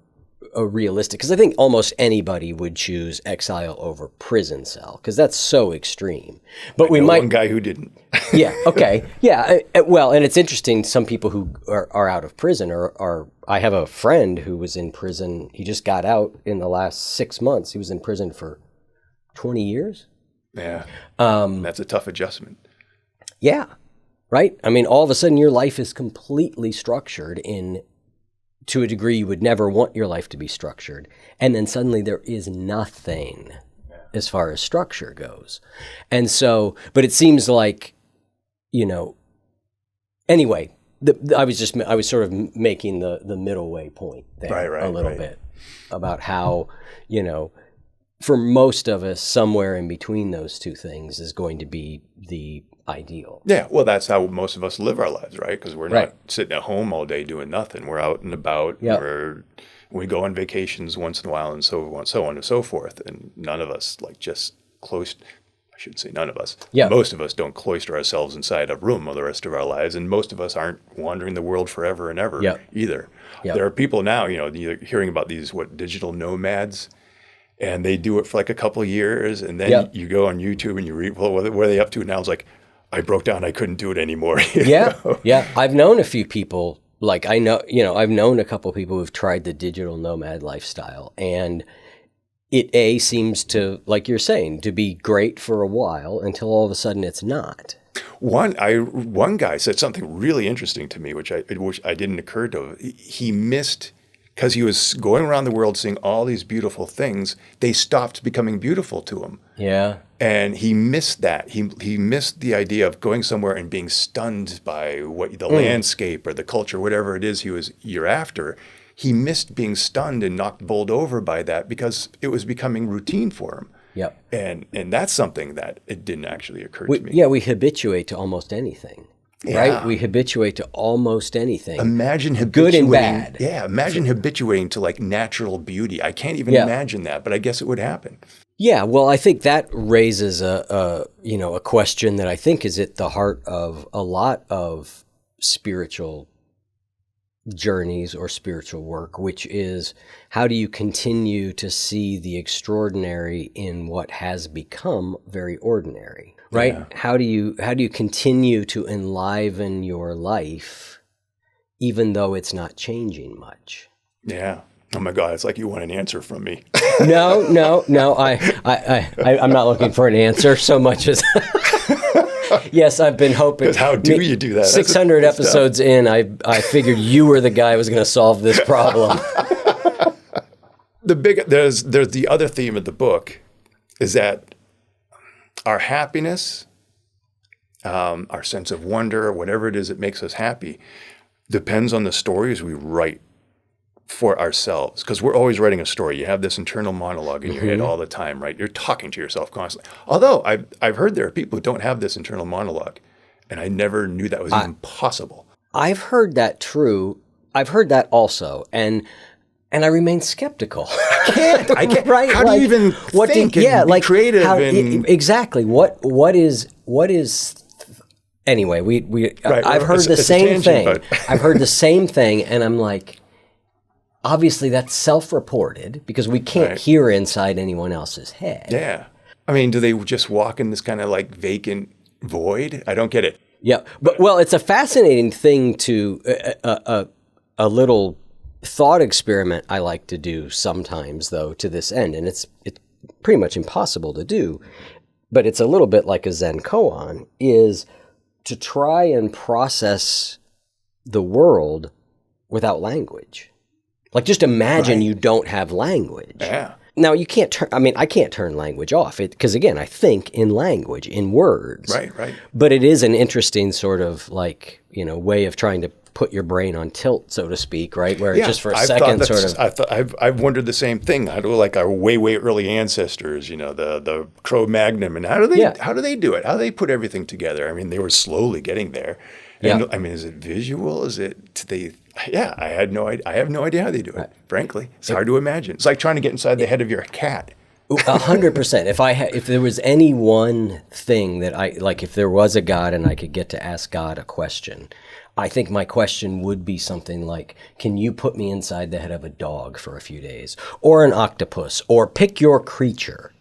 realistic, because I think almost anybody would choose exile over prison cell, because that's so extreme. But we might one guy who didn't. Yeah. Okay. Yeah. Well, and it's interesting. Some people who are out of prison are. I have a friend who was in prison. He just got out in the last 6 months. He was in prison for 20 years. Yeah. That's a tough adjustment. Yeah. Right. All of a sudden, your life is completely structured to a degree you would never want your life to be structured. And then suddenly there is nothing as far as structure goes. And so, but it seems like, anyway, I was sort of making the middle way point there a little bit about how, for most of us, somewhere in between those two things is going to be the ideal. Yeah, well, that's how most of us live our lives, right? Because we're Right. not sitting at home all day doing nothing. We're out and about. Yep. We go on vacations once in a while and so on and so forth. And none of us just cloister. I shouldn't say none of us. Yeah. Most of us don't cloister ourselves inside a room all the rest of our lives. And most of us aren't wandering the world forever and ever Yep. either. Yep. There are people now, you're hearing about these, digital nomads. And they do it for like a couple of years, and then Yep. you go on YouTube and you read, well, what are they up to now? It's like, I broke down, I couldn't do it anymore. Yeah, yeah. I've known a few people, like I've known a couple of people who've tried the digital nomad lifestyle, and it seems to, like you're saying, to be great for a while until all of a sudden it's not. One guy said something really interesting to me, which I didn't occur to. He missed. Because he was going around the world seeing all these beautiful things, they stopped becoming beautiful to him. Yeah. And he missed that. He missed the idea of going somewhere and being stunned by the landscape or the culture, whatever it is you're after. He missed being stunned and bowled over by that because it was becoming routine for him. Yep. And that's something that it didn't actually occur to me. Yeah, we habituate to almost anything. Yeah. Right? We habituate to almost anything. Imagine habituating. Good and bad. Yeah, imagine habituating to like natural beauty. I can't even imagine that, but I guess it would happen. Yeah, well, I think that raises a question that I think is at the heart of a lot of spiritual journeys or spiritual work, which is how do you continue to see the extraordinary in what has become very ordinary? Right? Yeah. How do you continue to enliven your life even though it's not changing much? Yeah. Oh my God, it's like you want an answer from me. No. I'm not looking for an answer so much as yes, I've been hoping. Because how do you do that? 600 episodes in, I figured you were the guy who was going to solve this problem. There's the other theme of the book is that our happiness, our sense of wonder, whatever it is that makes us happy, depends on the stories we write for ourselves. Because we're always writing a story. You have this internal monologue in your head all the time, right? You're talking to yourself constantly. Although I've heard there are people who don't have this internal monologue, and I never knew that was even possible. I've heard that true. I've heard that also, and I remain skeptical. I can't. Right? How do you even think and be creative? Exactly. What is? Anyway, Right, I've heard the same thing. but- I've heard the same thing, and I'm like, obviously that's self-reported because we can't hear inside anyone else's head. Yeah. I mean, do they just walk in this kind of like vacant void? I don't get it. Yeah, but well, it's a fascinating thing to a little thought experiment I like to do sometimes, though, to this end, and it's pretty much impossible to do, but it's a little bit like a Zen koan, is to try and process the world without language. Like, just imagine you don't have language. Yeah. Now, you can't turn, I can't turn language off, because again, I think in language, in words. Right. But it is an interesting sort of way of trying to put your brain on tilt, so to speak, right? Where just for a second I've wondered the same thing. How do like our way early ancestors, the Cro-Magnon, and how do they do it? How do they put everything together? I mean, they were slowly getting there. And, I mean, is it visual? Is it I had no idea. I have no idea how they do it. Frankly, it's hard to imagine. It's like trying to get inside the head of your cat. 100%. If there was any one thing that if there was a God and I could get to ask God a question, I think my question would be something like, can you put me inside the head of a dog for a few days, or an octopus, or pick your creature?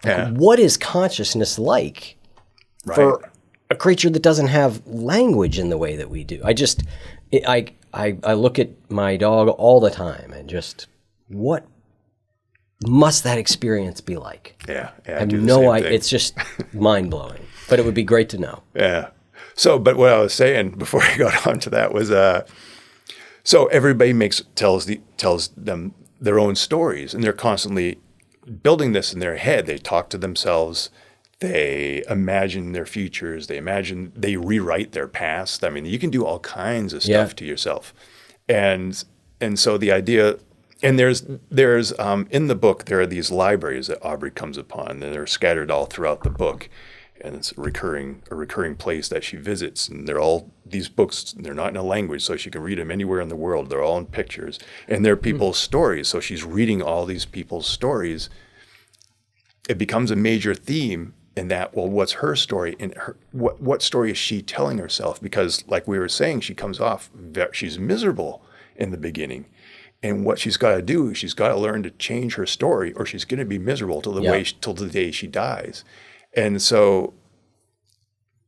What is consciousness like for a creature that doesn't have language in the way that we do? I look at my dog all the time and just, what must that experience be like? Yeah. I have no idea. It's just mind blowing, but it would be great to know. Yeah. So, but what I was saying before I got on to that was, so everybody tells them their own stories, and they're constantly building this in their head. They talk to themselves. They imagine their futures. They rewrite their past. I mean, you can do all kinds of stuff to yourself. And so the idea And there's in the book, there are these libraries that Aubrey comes upon, and they're scattered all throughout the book. And it's a recurring place that she visits. And they're all these books, they're not in a language, so she can read them anywhere in the world. They're all in pictures. And they're people's stories. So she's reading all these people's stories. It becomes a major theme in that, well, what's her story? And what story is she telling herself? Because like we were saying, she comes off, she's miserable in the beginning. And what she's got to do is she's got to learn to change her story, or she's going to be miserable till the day she dies. And so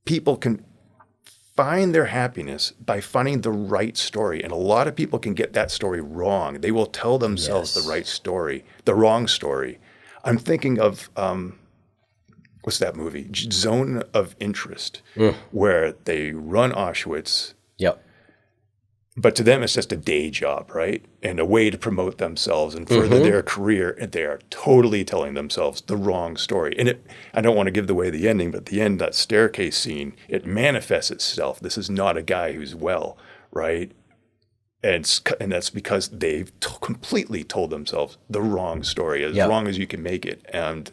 people can find their happiness by finding the right story. And a lot of people can get that story wrong. They will tell themselves the right story, the wrong story. I'm thinking of, what's that movie? Zone of Interest, where they run Auschwitz. Yep. But to them, it's just a day job, right? And a way to promote themselves and further their career. And they are totally telling themselves the wrong story. And I don't want to give away the ending, but at the end, that staircase scene, it manifests itself. This is not a guy who's well, right? And that's because they've completely told themselves the wrong story, as wrong as you can make it. And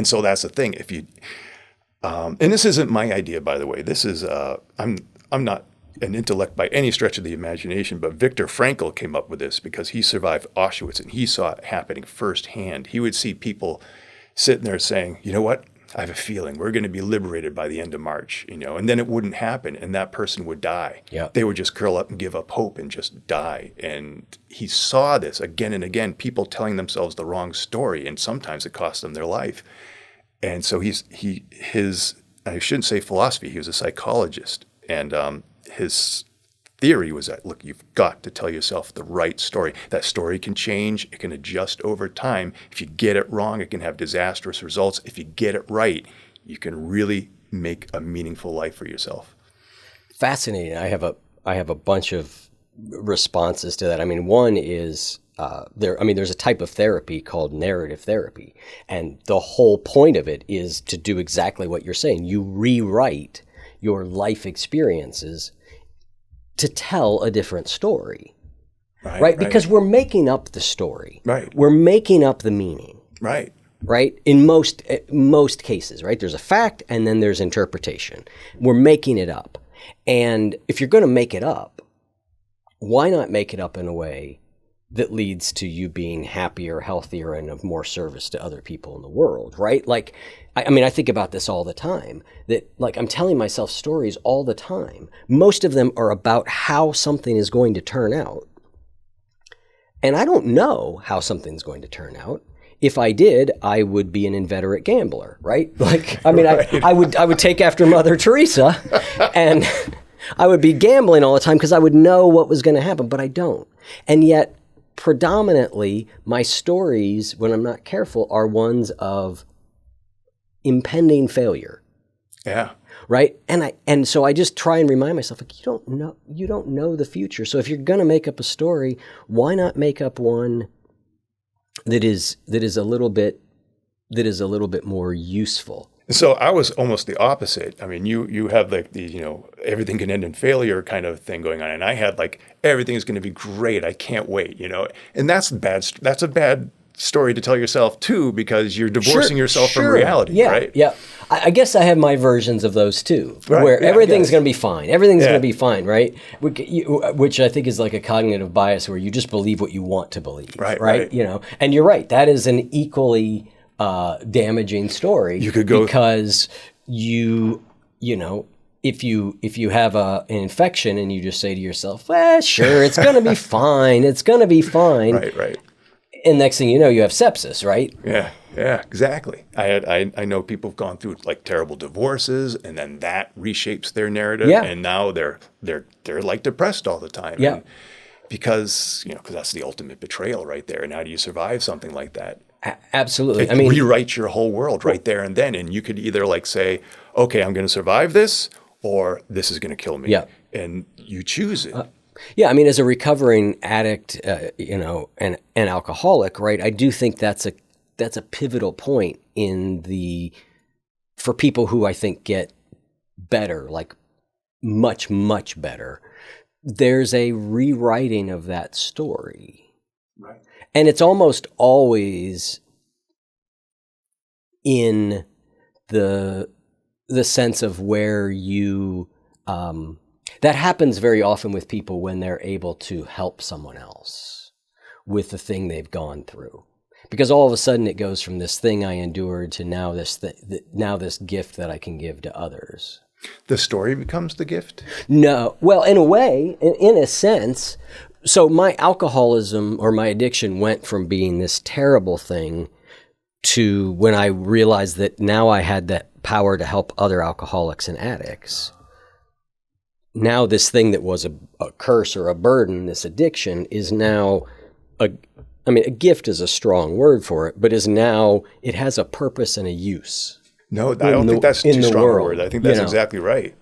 so that's the thing. If you, and this isn't my idea, by the way. This is I'm not an intellect by any stretch of the imagination, but Viktor Frankl came up with this because he survived Auschwitz and he saw it happening firsthand. He would see people sitting there saying, you know what? I have a feeling we're going to be liberated by the end of March, and then it wouldn't happen and that person would die. Yeah. They would just curl up and give up hope and just die. And he saw this again and again, people telling themselves the wrong story, and sometimes it cost them their life. And so his I shouldn't say philosophy, he was a psychologist. And his theory was that, look, you've got to tell yourself the right story. That story can change. It can adjust over time. If you get it wrong, it can have disastrous results. If you get it right, you can really make a meaningful life for yourself. Fascinating. I have a bunch of responses to that. I mean, one is there's a type of therapy called narrative therapy. And the whole point of it is to do exactly what you're saying. You rewrite your life experiences to tell a different story, right? Because we're making up the story. Right. We're making up the meaning. Right. Right? In most cases, right? There's a fact and then there's interpretation. We're making it up. And if you're going to make it up, why not make it up in a way that leads to you being happier, healthier, and of more service to other people in the world, right? Like, I think about this all the time, that like I'm telling myself stories all the time. Most of them are about how something is going to turn out. And I don't know how something's going to turn out. If I did, I would be an inveterate gambler, right? Like, I would take after Mother Teresa and I would be gambling all the time because I would know what was going to happen, but I don't. And yet, predominantly, my stories, when I'm not careful, are ones of impending failure. Yeah. Right? And so I just try and remind myself, like, you don't know the future. So if you're going to make up a story, why not make up one that is a little bit more useful? So I was almost the opposite. I mean, you have like the, everything can end in failure kind of thing going on. And I had like, everything is going to be great. I can't wait, and that's bad. That's a bad story to tell yourself too, because you're divorcing yourself from reality, right? Yeah. I guess I have my versions of those too, where everything's going to be fine. Everything's going to be fine, right? Which I think is like a cognitive bias where you just believe what you want to believe, right? And you're right. That is an equally damaging story. You could go because if you have an infection and you just say to yourself, sure, it's going to be fine. It's going to be fine. Right. And next thing you know, you have sepsis, right? Yeah, exactly. I know people have gone through like terrible divorces, and then that reshapes their narrative, and now they're like depressed all the time. Yeah. And because that's the ultimate betrayal right there. And how do you survive something like that? Absolutely. It rewrites your whole world right there and then, and you could either like say, okay, I'm going to survive this, or this is going to kill me. Yeah. And you choose it. As a recovering addict, and alcoholic, right? I do think that's a pivotal point for people who I think get better, like much, much better. there's a rewriting of that story. Right. And it's almost always in the sense of where you, that happens very often with people when they're able to help someone else with the thing they've gone through. Because all of a sudden it goes from this thing I endured to now this gift that I can give to others. The story becomes the gift? No. Well, in a way, in a sense. So my alcoholism or my addiction went from being this terrible thing to when I realized that now I had that power to help other alcoholics and addicts. Now this thing that was a curse or a burden, this addiction, is now a gift is a strong word for it, but it has a purpose and a use. No, I don't think that's too strong a word. I think that's exactly right.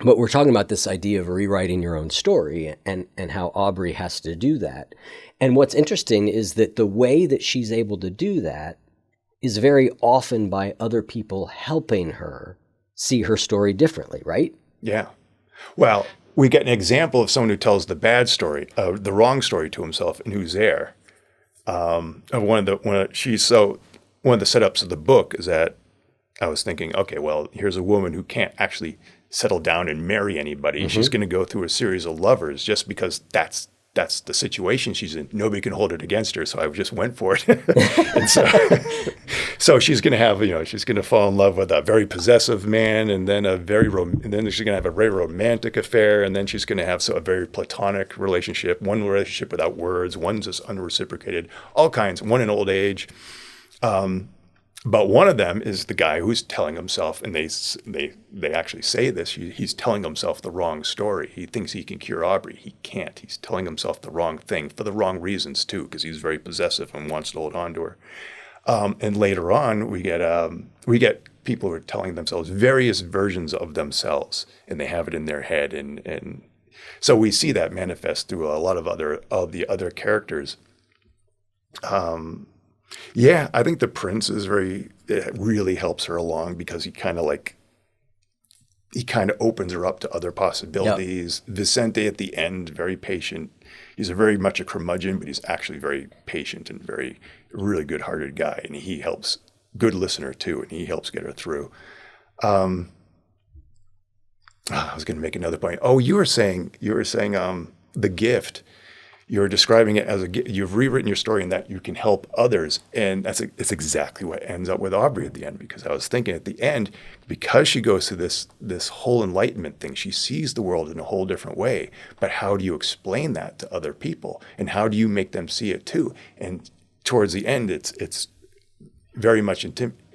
But we're talking about this idea of rewriting your own story and how Aubrey has to do that. And what's interesting is that the way that she's able to do that is very often by other people helping her see her story differently, right? Yeah. Well, we get an example of someone who tells the bad story, the wrong story to himself, and who's there. One of the setups of the book is that I was thinking, okay, well, here's a woman who can't actually settle down and marry anybody. Mm-hmm. She's going to go through a series of lovers just because that's the situation she's in. Nobody can hold it against her, so I just went for it. And so she's going to have, she's going to fall in love with a very possessive man, and then then she's going to have a very romantic affair, and then she's going to have a very platonic relationship, one relationship without words, one's just unreciprocated, all kinds, one in old age. But one of them is the guy who's telling himself, and they actually say this, he's telling himself the wrong story. He thinks he can cure Aubrey. He can't. He's telling himself the wrong thing for the wrong reasons too, because he's very possessive and wants to hold on to her. And later on, we get people who are telling themselves various versions of themselves, and they have it in their head. And so we see that manifest through a lot of the other characters. Yeah, I think the prince it really helps her along because he kind of opens her up to other possibilities. Yep. Vicente at the end, very patient. He's very much a curmudgeon, but he's actually very patient and really good-hearted guy. And he helps, good listener too, and he helps get her through. I was going to make another point. Oh, you were saying the gift. You're describing it as you've rewritten your story in that you can help others. And it's exactly what ends up with Aubrey at the end, because I was thinking at the end, because she goes through this whole enlightenment thing, she sees the world in a whole different way. But how do you explain that to other people? And how do you make them see it too? And towards the end, it's very much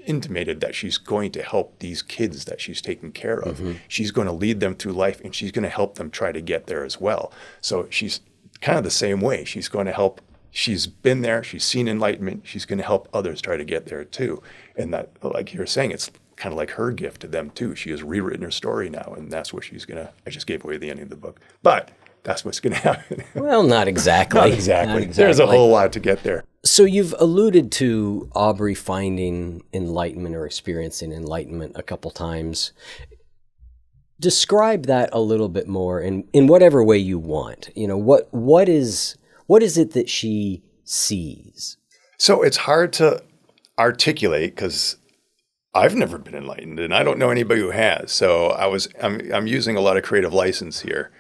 intimated that she's going to help these kids that she's taking care of. Mm-hmm. She's going to lead them through life, and she's going to help them try to get there as well. So she's kind of the same way. She's going to help. She's been there. She's seen enlightenment. She's going to help others try to get there too. And that, like you're saying, it's kind of like her gift to them too. She has rewritten her story now, and that's where she's going to, I just gave away the ending of the book, but that's what's going to happen. Well, not exactly. Not exactly. There's a whole lot to get there. So you've alluded to Aubrey finding enlightenment or experiencing enlightenment a couple times. Describe that a little bit more in whatever way you want. What is it that she sees? So it's hard to articulate because I've never been enlightened, and I don't know anybody who has. So I'm using a lot of creative license here,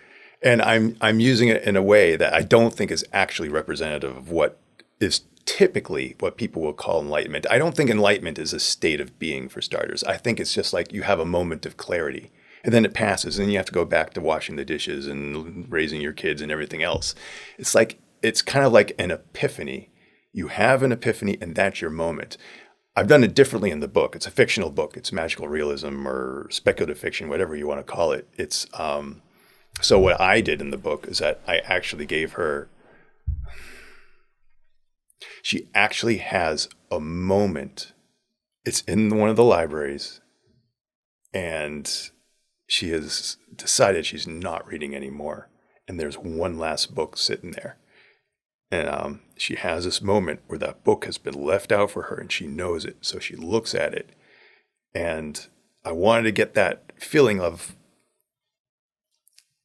and I'm using it in a way that I don't think is actually representative of what is typically what people will call enlightenment. I don't think enlightenment is a state of being, for starters. I think it's just like you have a moment of clarity. And then it passes, and you have to go back to washing the dishes and raising your kids and everything else. It's kind of like an epiphany. You have an epiphany, and that's your moment. I've done it differently in the book. It's a fictional book. It's magical realism or speculative fiction, whatever you want to call it. It's so what I did in the book is that I actually gave her. She actually has a moment. It's in one of the libraries, and she has decided she's not reading anymore. And there's one last book sitting there. And she has this moment where that book has been left out for her, and she knows it. So she looks at it. And I wanted to get that feeling of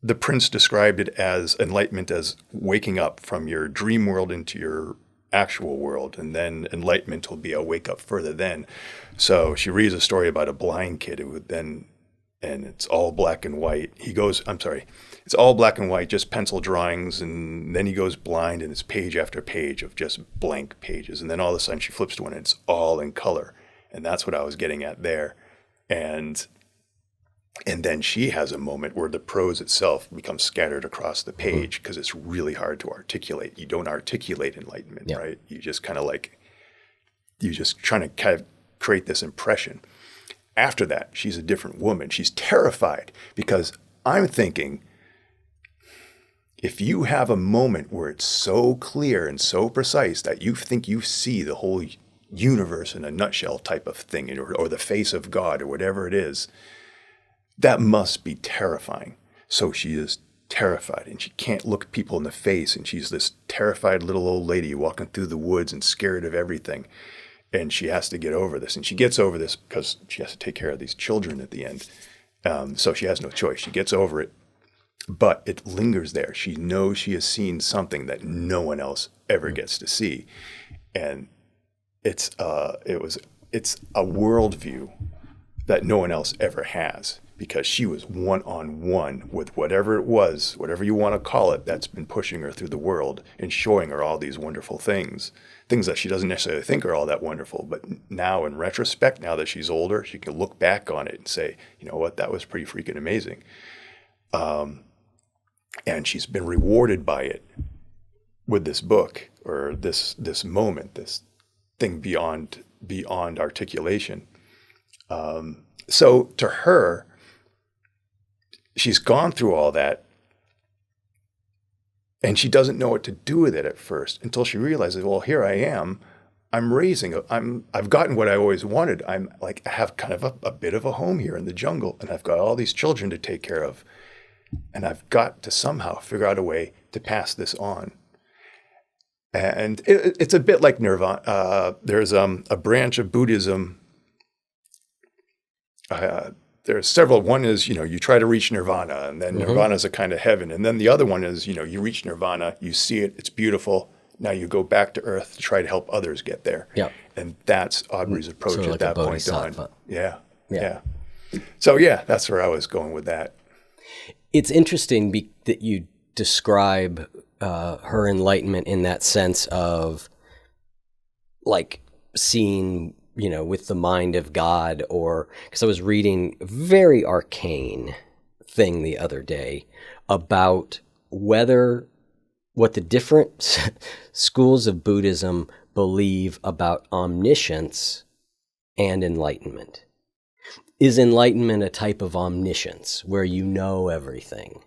the prince described it as enlightenment as waking up from your dream world into your actual world, and then enlightenment will be a wake up further then. So she reads a story about a blind kid who would then, and it's all black and white. It's all black and white, just pencil drawings, and then he goes blind, and it's page after page of just blank pages. And then all of a sudden she flips to one, and it's all in color. And that's what I was getting at there. And then she has a moment where the prose itself becomes scattered across the page because it's really hard to articulate. You don't articulate enlightenment, right? You just kind of you're just trying to kind of create this impression. After that, she's a different woman. She's terrified because I'm thinking, if you have a moment where it's so clear and so precise that you think you see the whole universe in a nutshell type of thing, or the face of God or whatever it is, that must be terrifying. So she is terrified, and she can't look people in the face, and she's this terrified little old lady walking through the woods and scared of everything. And she has to get over this. And she gets over this because she has to take care of these children at the end. So she has no choice. She gets over it, but it lingers there. She knows she has seen something that no one else ever gets to see. And it's a worldview that no one else ever has, because she was one-on-one with whatever it was, whatever you want to call it, that's been pushing her through the world and showing her all these wonderful things that she doesn't necessarily think are all that wonderful. But now in retrospect, now that she's older, she can look back on it and say, you know what, that was pretty freaking amazing. And she's been rewarded by it with this book, or this moment, this thing beyond articulation. So to her, she's gone through all that, and she doesn't know what to do with it at first until she realizes, well, here I am. I've gotten what I always wanted. I have kind of a bit of a home here in the jungle, and I've got all these children to take care of, and I've got to somehow figure out a way to pass this on. And it's a bit like nirvana. There's a branch of Buddhism. There are several. One is, you try to reach nirvana, and then nirvana is a kind of heaven. And then the other one is, you reach nirvana, you see it, it's beautiful. Now you go back to earth to try to help others get there. Yeah. And that's Aubrey's approach at that point on. Yeah. So that's where I was going with that. It's interesting that you describe her enlightenment in that sense of like seeing, with the mind of God, or because I was reading a very arcane thing the other day about what the different schools of Buddhism believe about omniscience and enlightenment. Is enlightenment a type of omniscience where you know everything?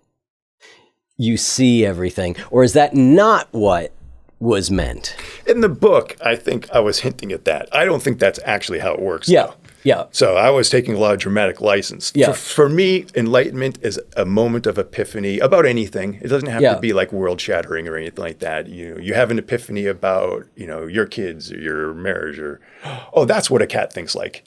You see everything? Or is that not what was meant? In the book, I think I was hinting at that. I don't think that's actually how it works. Yeah. Though. Yeah. So I was taking a lot of dramatic license. Yeah. For me, enlightenment is a moment of epiphany about anything. It doesn't have to be like world shattering or anything like that. You have an epiphany about, your kids or your marriage, or, oh, that's what a cat thinks like,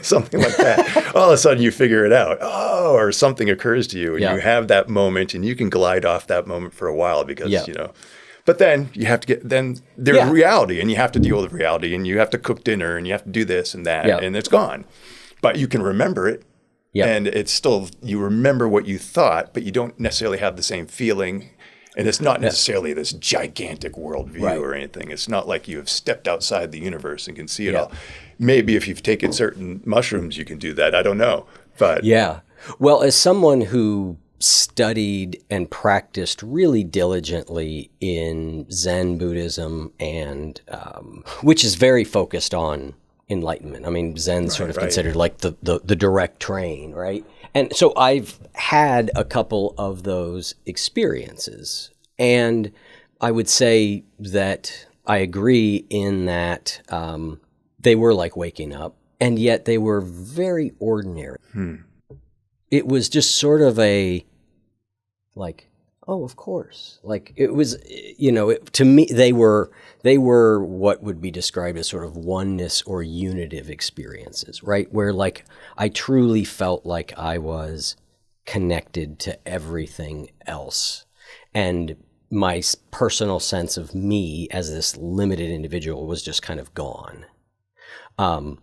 something like that. All of a sudden you figure it out. Oh, or something occurs to you, and you have that moment, and you can glide off that moment for a while because, But then you have to there's reality, and you have to deal with reality, and you have to cook dinner, and you have to do this and that, and it's gone. But you can remember it, and it's still, you remember what you thought, but you don't necessarily have the same feeling. And it's not necessarily this gigantic worldview or anything. It's not like you have stepped outside the universe and can see it all. Maybe if you've taken certain mushrooms, you can do that. I don't know. But well, as someone who studied and practiced really diligently in Zen Buddhism, and which is very focused on enlightenment. I mean, Zen's sort of considered like the direct train, right? And so I've had a couple of those experiences, and I would say that I agree in that they were like waking up, and yet they were very ordinary. It was just sort of like, oh, of course. Like it was, to me, they were what would be described as sort of oneness or unitive experiences, right? Where like I truly felt like I was connected to everything else. And my personal sense of me as this limited individual was just kind of gone. And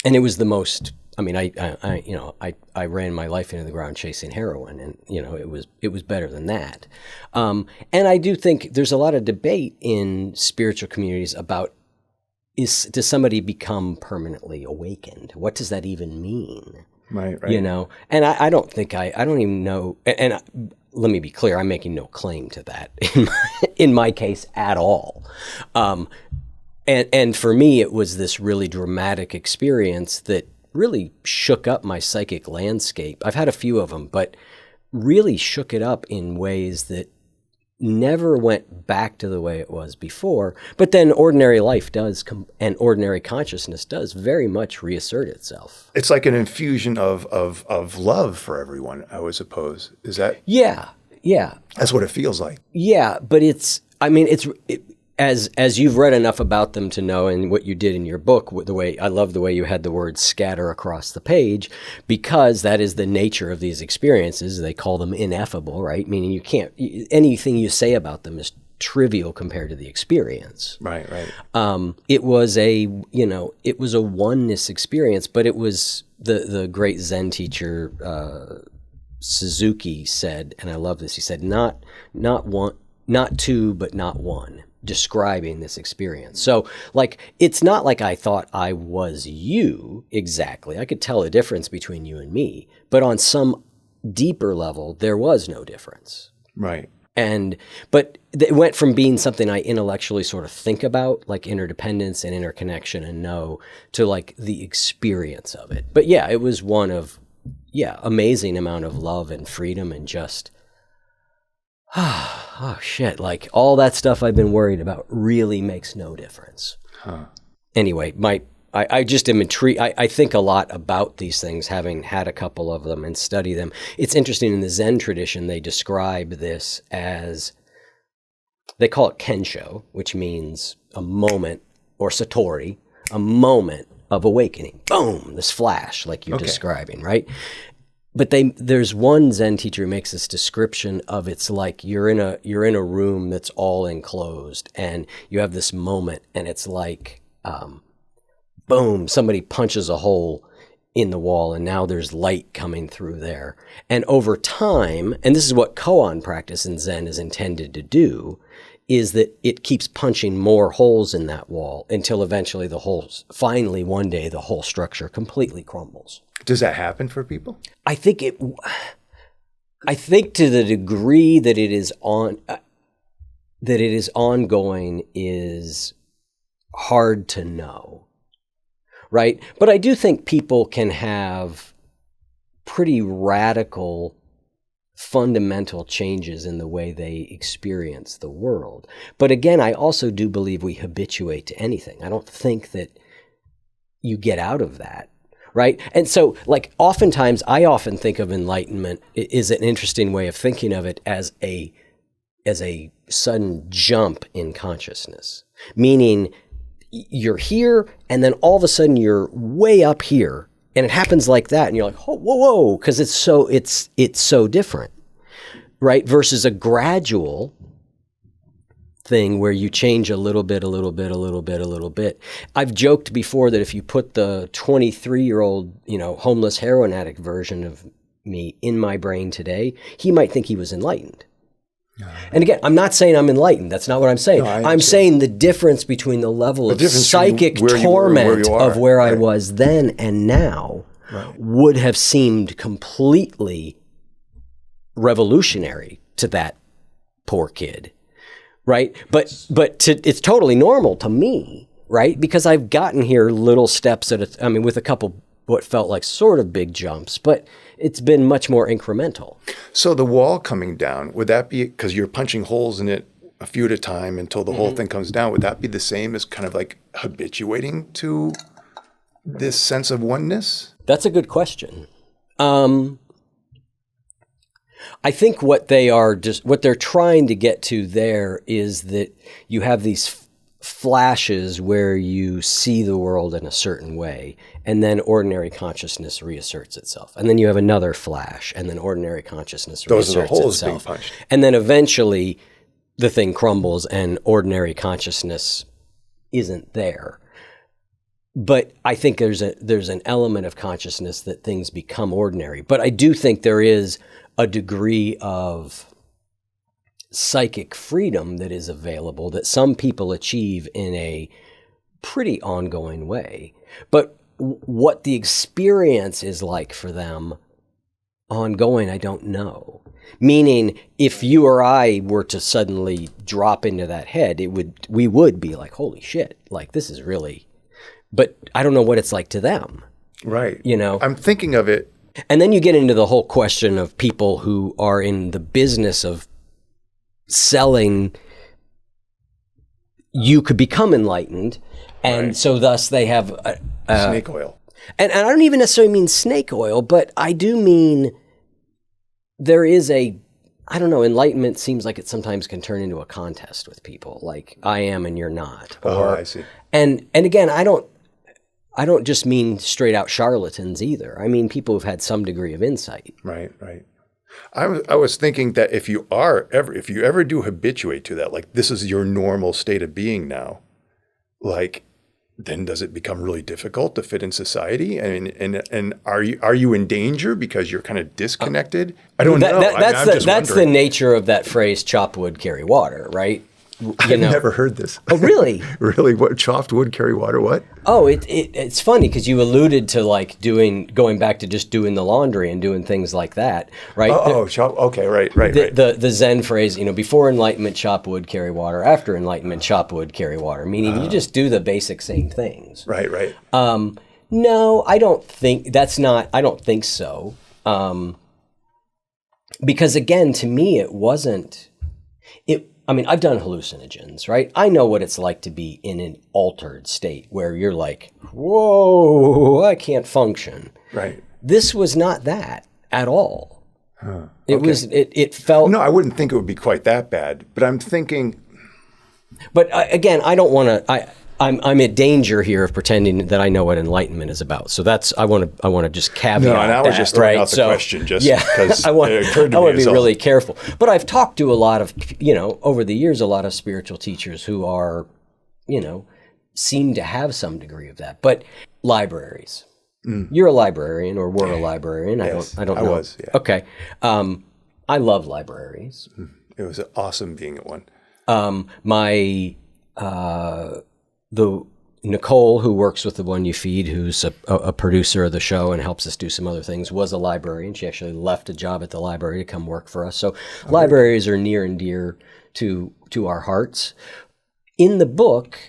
it was the most, I mean, I ran my life into the ground chasing heroin, and, it was better than that. And I do think there's a lot of debate in spiritual communities about, does somebody become permanently awakened? What does that even mean? Right. And I don't even know, and let me be clear, I'm making no claim to that in my case at all. And for me, it was this really dramatic experience that really shook up my psychic landscape. I've had a few of them, but really shook it up in ways that never went back to the way it was before. But then ordinary life does, and ordinary consciousness does very much reassert itself. It's like an infusion of love for everyone, I would suppose. Is that? Yeah. That's what it feels like. Yeah, but as you've read enough about them to know, and what you did in your book, I love the way you had the word scatter across the page, because that is the nature of these experiences. They call them ineffable, right? Meaning anything you say about them is trivial compared to the experience. Right. It was a oneness experience, but it was the great Zen teacher, Suzuki said, and I love this, he said, not one, not two, but not one, describing this experience. So, it's not like I thought I was you exactly. I could tell a difference between you and me, but on some deeper level, there was no difference. Right. But it went from being something I intellectually sort of think about, like interdependence and interconnection and know, to the experience of it. But yeah, it was one of, amazing amount of love and freedom and just, oh shit, all that stuff I've been worried about really makes no difference. Huh. Anyway, I just am intrigued. I think a lot about these things, having had a couple of them and study them. It's interesting, in the Zen tradition, they describe this as, they call it kensho, which means a moment, or satori, a moment of awakening. Boom, this flash, like you're describing, right? But there's one Zen teacher who makes this description of, it's like you're in a room that's all enclosed, and you have this moment, and it's like, boom, somebody punches a hole in the wall, and now there's light coming through there. And over time, and this is what koan practice in Zen is intended to do, is that it keeps punching more holes in that wall until eventually finally one day the whole structure completely crumbles. Does that happen for people? I think to the degree that it is ongoing is hard to know, right? But I do think people can have pretty radical, fundamental changes in the way they experience the world. But again, I also do believe we habituate to anything. I don't think that you get out of that. Right. And so, oftentimes, I often think of enlightenment is an interesting way of thinking of it as a sudden jump in consciousness, meaning you're here and then all of a sudden you're way up here, and it happens like that. And you're like, oh, whoa, because it's so different. Right. Versus a gradual thing where you change a little bit. I've joked before that if you put the 23-year-old, homeless heroin addict version of me in my brain today, he might think he was enlightened. And again, I'm not saying I'm enlightened. That's not what I'm saying. No, I'm saying the difference between the level of psychic torment of where I was then and now would have seemed completely revolutionary to that poor kid. Right. But it's totally normal to me. Right. Because I've gotten here little steps with a couple what felt like sort of big jumps, but it's been much more incremental. So the wall coming down, would that be, because you're punching holes in it a few at a time until the whole thing comes down, would that be the same as kind of habituating to this sense of oneness? That's a good question. I think what they're trying to get to there is that you have these flashes where you see the world in a certain way, and then ordinary consciousness reasserts itself. And then you have another flash, and then ordinary consciousness Those are the reasserts holes being itself. punched. And then eventually the thing crumbles and ordinary consciousness isn't there. But I think there's an element of consciousness that things become ordinary. But I do think there is a degree of psychic freedom that is available that some people achieve in a pretty ongoing way. But what the experience is like for them ongoing, I don't know. Meaning, if you or I were to suddenly drop into that head, we would be like, holy shit, like this is really, but I don't know what it's like to them. Right. You know? I'm thinking of it. And then you get into the whole question of people who are in the business of selling, you could become enlightened, and Right. so thus they have Snake oil. and I don't even necessarily mean snake oil, but I do mean there is I don't know, enlightenment seems like it sometimes can turn into a contest with people, like I am and you're not. I see. And again, I don't just mean straight out charlatans either. I mean people who've had some degree of insight. Right, right. I was thinking that if you ever do habituate to that, like this is your normal state of being now, like then does it become really difficult to fit in society? And are you in danger because you're kind of disconnected? I don't know. That's the nature of that phrase, chop wood, carry water, right? I've never heard this. Oh, really? Really? What? Chopped wood, carry water, what? Oh, it's funny because you alluded to like going back to just doing the laundry and doing things like that, right? Chop. Okay, right. The Zen phrase, before enlightenment, chop wood, carry water. After enlightenment, chop wood, carry water. Meaning you just do the basic same things. Right. No, I don't think so. Because again, to me, it wasn't. I've done hallucinogens, right? I know what it's like to be in an altered state where you're like, whoa, I can't function. Right. This was not that at all. Huh. It felt... No, I wouldn't think it would be quite that bad, but I'm thinking... But again, I don't want to... I'm in danger here of pretending that I know what enlightenment is about. So that's I want to just caveat that. No, and I was just throwing out the question just because it occurred to me. I want to be really careful. But I've talked to a lot of, over the years, a lot of spiritual teachers who are, seem to have some degree of that. But libraries. You're a librarian, or were a librarian. Yes, I don't know. I was, yeah. Okay. I love libraries. It was awesome being at one. The Nicole, who works with the One You Feed, who's a producer of the show and helps us do some other things, was a librarian. She actually left a job at the library to come work for us. So libraries are near and dear to our hearts. In the book,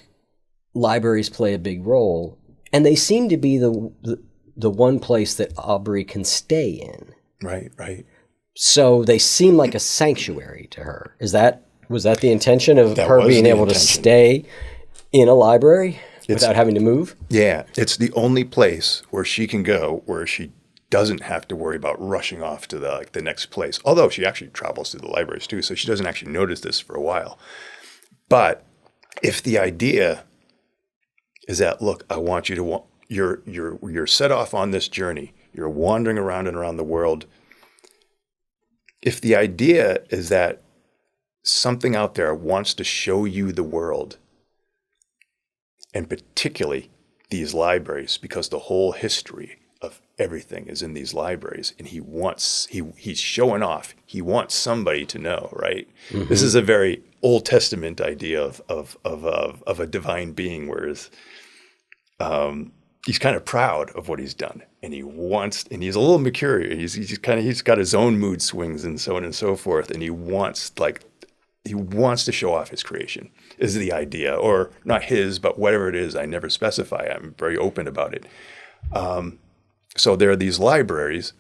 libraries play a big role, and they seem to be the one place that Aubrey can stay in. Right. So they seem like a sanctuary to her. Was that the intention of her being able to stay in a library without having to move? Yeah, it's the only place where she can go where she doesn't have to worry about rushing off to the next place. Although she actually travels to the libraries too, so she doesn't actually notice this for a while. But if the idea is that, look, I want you to you're set off on this journey, you're wandering around and around the world. If the idea is that something out there wants to show you the world, and particularly these libraries, because the whole history of everything is in these libraries, and he's showing off. He wants somebody to know, right? Mm-hmm. This is a very Old Testament idea of a divine being, whereas he's kind of proud of what he's done, and he's a little mercurial. He's got his own mood swings and so on and so forth, and he wants to show off his creation, is the idea, or not his, but whatever it is, I never specify. I'm very open about it. So there are these libraries,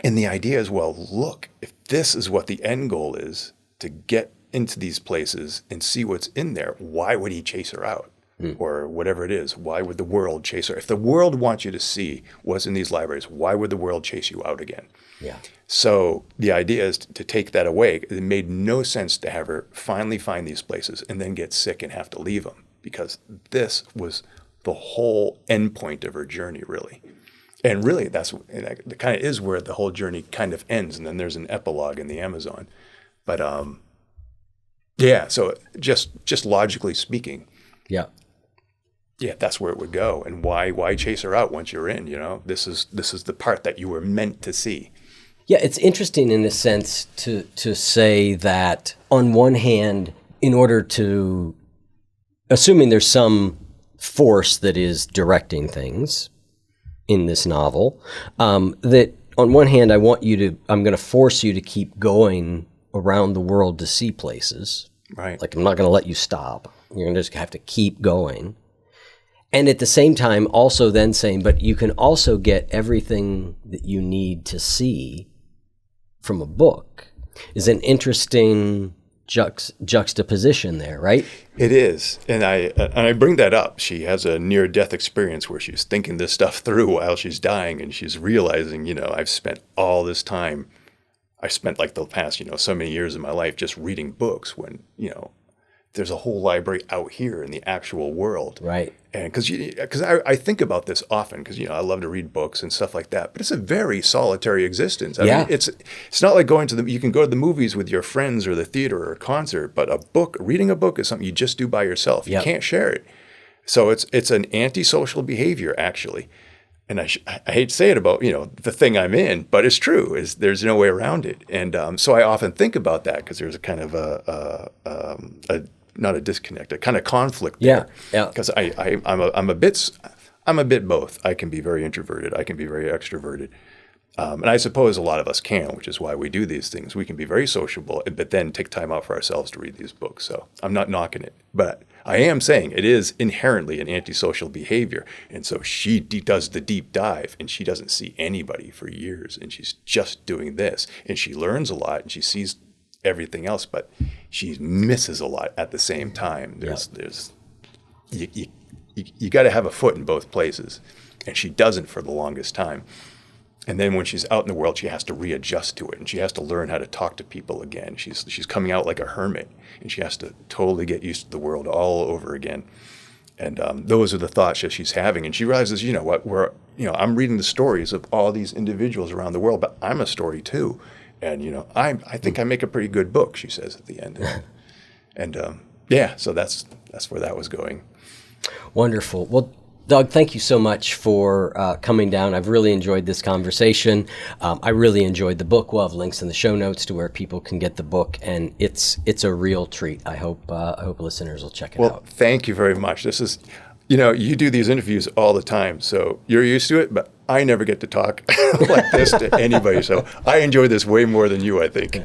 and the idea is, well, look, if this is what the end goal is, to get into these places and see what's in there, why would he chase her out? or whatever it is. Why would the world chase her? If the world wants you to see what's in these libraries, why would the world chase you out again? Yeah. So the idea is to take that away. It made no sense to have her finally find these places and then get sick and have to leave them, because this was the whole end point of her journey, really. And really, that kind of is where the whole journey kind of ends. And then there's an epilogue in the Amazon. But yeah, so just logically speaking, Yeah. yeah, that's where it would go. And why chase her out once you're in? You know, this is the part that you were meant to see. Yeah, it's interesting in a sense to say that on one hand, in order to, assuming there's some force that is directing things in this novel, that on one hand, I'm going to force you to keep going around the world to see places. Right. Like, I'm not going to let you stop. You're going to just have to keep going. And at the same time, also then saying, but you can also get everything that you need to see from a book. Is an interesting juxtaposition there, right? It is. And I bring that up. She has a near-death experience where she's thinking this stuff through while she's dying, and she's realizing, you know, I've spent all this time, I spent like the past, you know, so many years of my life just reading books when, you know, there's a whole library out here in the actual world. Right. And because I think about this often, because, you know, I love to read books and stuff like that, but it's a very solitary existence. I mean, it's not like you can go to the movies with your friends or the theater or a concert, but reading a book is something you just do by yourself. You can't share it. So it's an antisocial behavior, actually. And I hate to say it about, you know, the thing I'm in, but it's true. There's no way around it. And so I often think about that, because there's a kind of not a disconnect, a kind of conflict there. Yeah. Because I'm a bit both. I can be very introverted. I can be very extroverted. And I suppose a lot of us can, which is why we do these things. We can be very sociable, but then take time out for ourselves to read these books. So I'm not knocking it, but I am saying it is inherently an antisocial behavior. And so she does the deep dive, and she doesn't see anybody for years, and she's just doing this, and she learns a lot, and she sees everything else, but she misses a lot at the same time. You got to have a foot in both places, and she doesn't for the longest time. And then when she's out in the world, she has to readjust to it, and she has to learn how to talk to people again. She's coming out like a hermit, and she has to totally get used to the world all over again. And those are the thoughts that she's having. And she realizes, you know what, I'm reading the stories of all these individuals around the world, but I'm a story too. And, you know, I think I make a pretty good book, she says at the end. And yeah, so that's where that was going. Wonderful. Well, Doug, thank you so much for coming down. I've really enjoyed this conversation. I really enjoyed the book. We'll have links in the show notes to where people can get the book, and it's a real treat. I hope listeners will check it out. Well, thank you very much. This is, you know, you do these interviews all the time, so you're used to it, but I never get to talk like this to anybody, so I enjoy this way more than you, I think.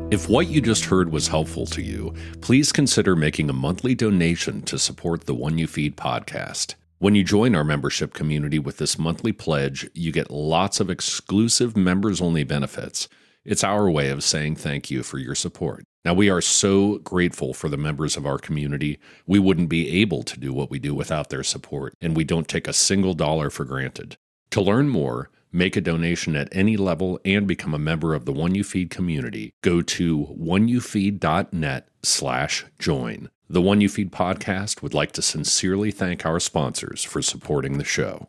If what you just heard was helpful to you, please consider making a monthly donation to support the One You Feed podcast. When you join our membership community with this monthly pledge, you get lots of exclusive members-only benefits. It's our way of saying thank you for your support. Now, we are so grateful for the members of our community. We wouldn't be able to do what we do without their support, and we don't take a single dollar for granted. To learn more, make a donation at any level, and become a member of the One You Feed community, go to oneyoufeed.net/join. The One You Feed podcast would like to sincerely thank our sponsors for supporting the show.